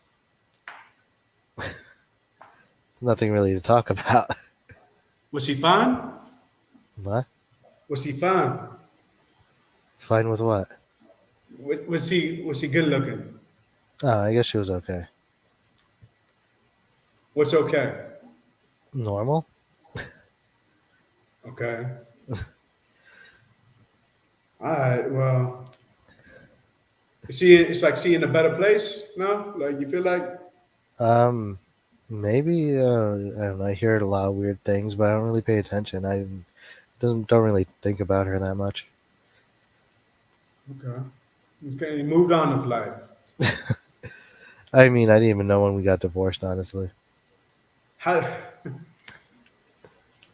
nothing really to talk about. Was he fine? What? Was he fine? Fine with what? Was he good looking? Oh, I guess she was okay. What's okay? Normal? Okay. All right. Well, it's like seeing a better place now. Like you feel like. Um, maybe I don't know. I hear a lot of weird things, but I don't really pay attention. I don't really think about her that much. Okay. Okay. You moved on with life. I mean, I didn't even know when we got divorced, honestly. How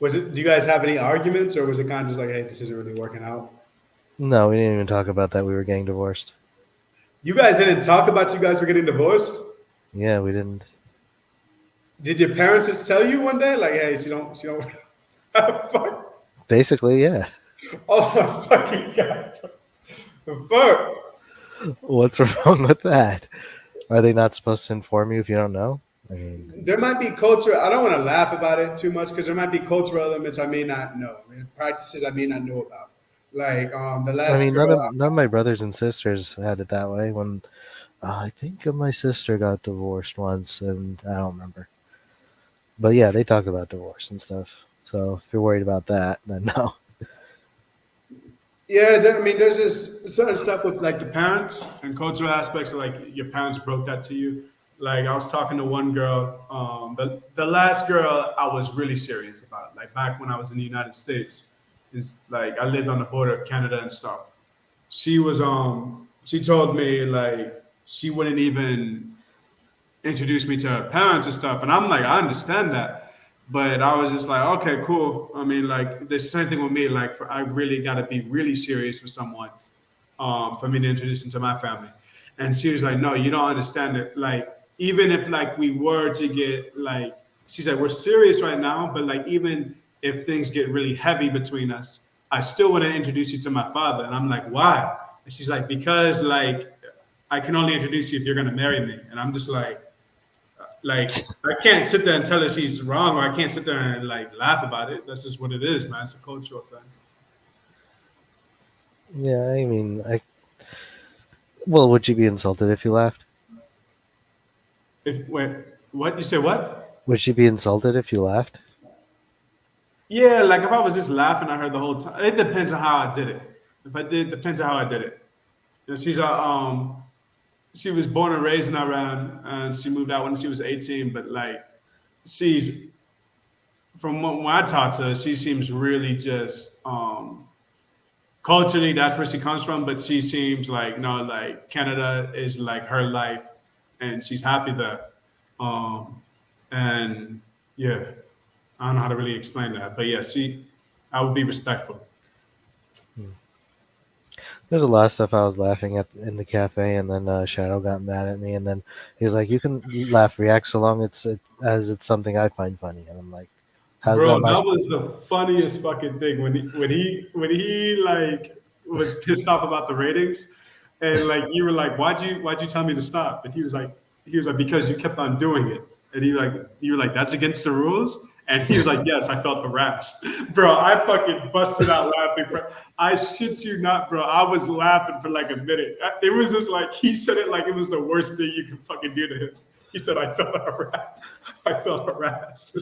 was it? Do you guys have any arguments, or was it kind of just like, hey, this isn't really working out? No, we didn't even talk about that. We were getting divorced. You guys didn't talk about you guys were getting divorced. Yeah, we didn't. Did your parents just tell you one day, like, hey, she don't. Fuck. Basically, yeah. Oh my fucking god. The fuck. What's wrong with that? Are they not supposed to inform you if you don't know? I mean, There might be culture. I don't want to laugh about it too much because there might be cultural elements I may not know, and practices I may not know about. Like the I last mean, girl. none of my brothers and sisters had it that way. When I think my sister got divorced once, and I don't remember. But yeah, they talk about divorce and stuff. So if you're worried about that, then no. Yeah, I mean, there's this certain stuff with like the parents and cultural aspects of like your parents broke that to you. Like I was talking to one girl, the last girl I was really serious about, like back when I was in the United States, is like I lived on the border of Canada and stuff. She told me like she wouldn't even introduce me to her parents and stuff, and I'm like I understand that, But I was just like, okay, cool. I mean, like the same thing with me. Like, I really got to be really serious with someone for me to introduce them to my family. And she was like, no, you don't understand it. Like, even if like we were to get like, she said, we're serious right now, but like even if things get really heavy between us, I still want to introduce you to my father. And I'm like, why? And she's like, because like I can only introduce you if you're gonna marry me. And I'm just like I can't sit there and tell her she's wrong, or I can't sit there and like laugh about it. That's just what it is, man. It's a cultural thing. Yeah, I mean, I well, would you be insulted if you laughed? If wait, what you say? What? Would she be insulted if you laughed? Yeah, like if I was just laughing at her the whole time, it depends on how I did it. If I did, depends on how I did it. You know, she was born and raised in Iran, and she moved out when she was 18. But like, she's from when I talk to her, she seems really just culturally that's where she comes from. But she seems like no, like Canada is like her life, and she's happy there. Um, and yeah, I don't know how to really explain that, but yeah, I would be respectful. Hmm. There's a lot of stuff I was laughing at in the cafe, and then Shadow got mad at me, and then he's like, "You can laugh, react so long as it's something I find funny." And I'm like, "How's that Bro, my?" that was the funniest fucking thing when he like was pissed off about the ratings, and like you were like, why'd you tell me to stop? And he was like because you kept on doing it, and you were like that's against the rules, and he was like yes, I felt harassed, bro. I fucking busted out laughing. I shit you not, bro. I was laughing for like a minute. It was just like he said it like it was the worst thing you could fucking do to him. He said I felt harassed. I felt harassed.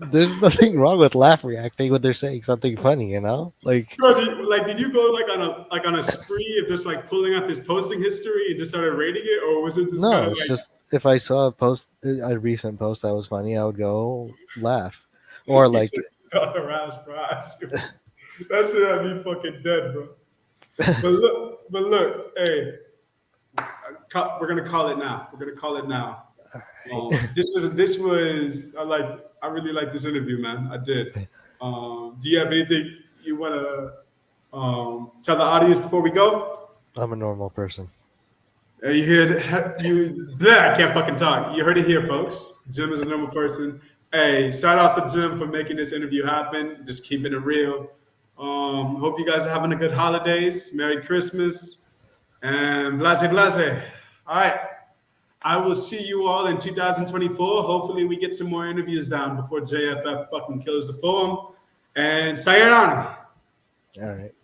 There's nothing wrong with laugh reacting when they're saying something funny, you know? Like, Bro, did you go like on a spree of just like pulling up his posting history and just started rating it, or was it just kind no, of it's like just if I saw a recent post that was funny, I would go laugh, or he like, said felt harassed, bro? That shit had me fucking dead, bro. But look, hey, we're gonna call it now. We're gonna call it now. This was I really like this interview, man. I did. Do you have anything you want to tell the audience before we go? I'm a normal person. You hear I can't fucking talk. You heard it here, folks. Jim is a normal person. Hey, shout out to Jim for making this interview happen. Just keeping it real. Hope you guys are having a good holidays. Merry Christmas and blase blase. All right. I will see you all in 2024. Hopefully, we get some more interviews down before JFF fucking kills the form. And sayonara. All right.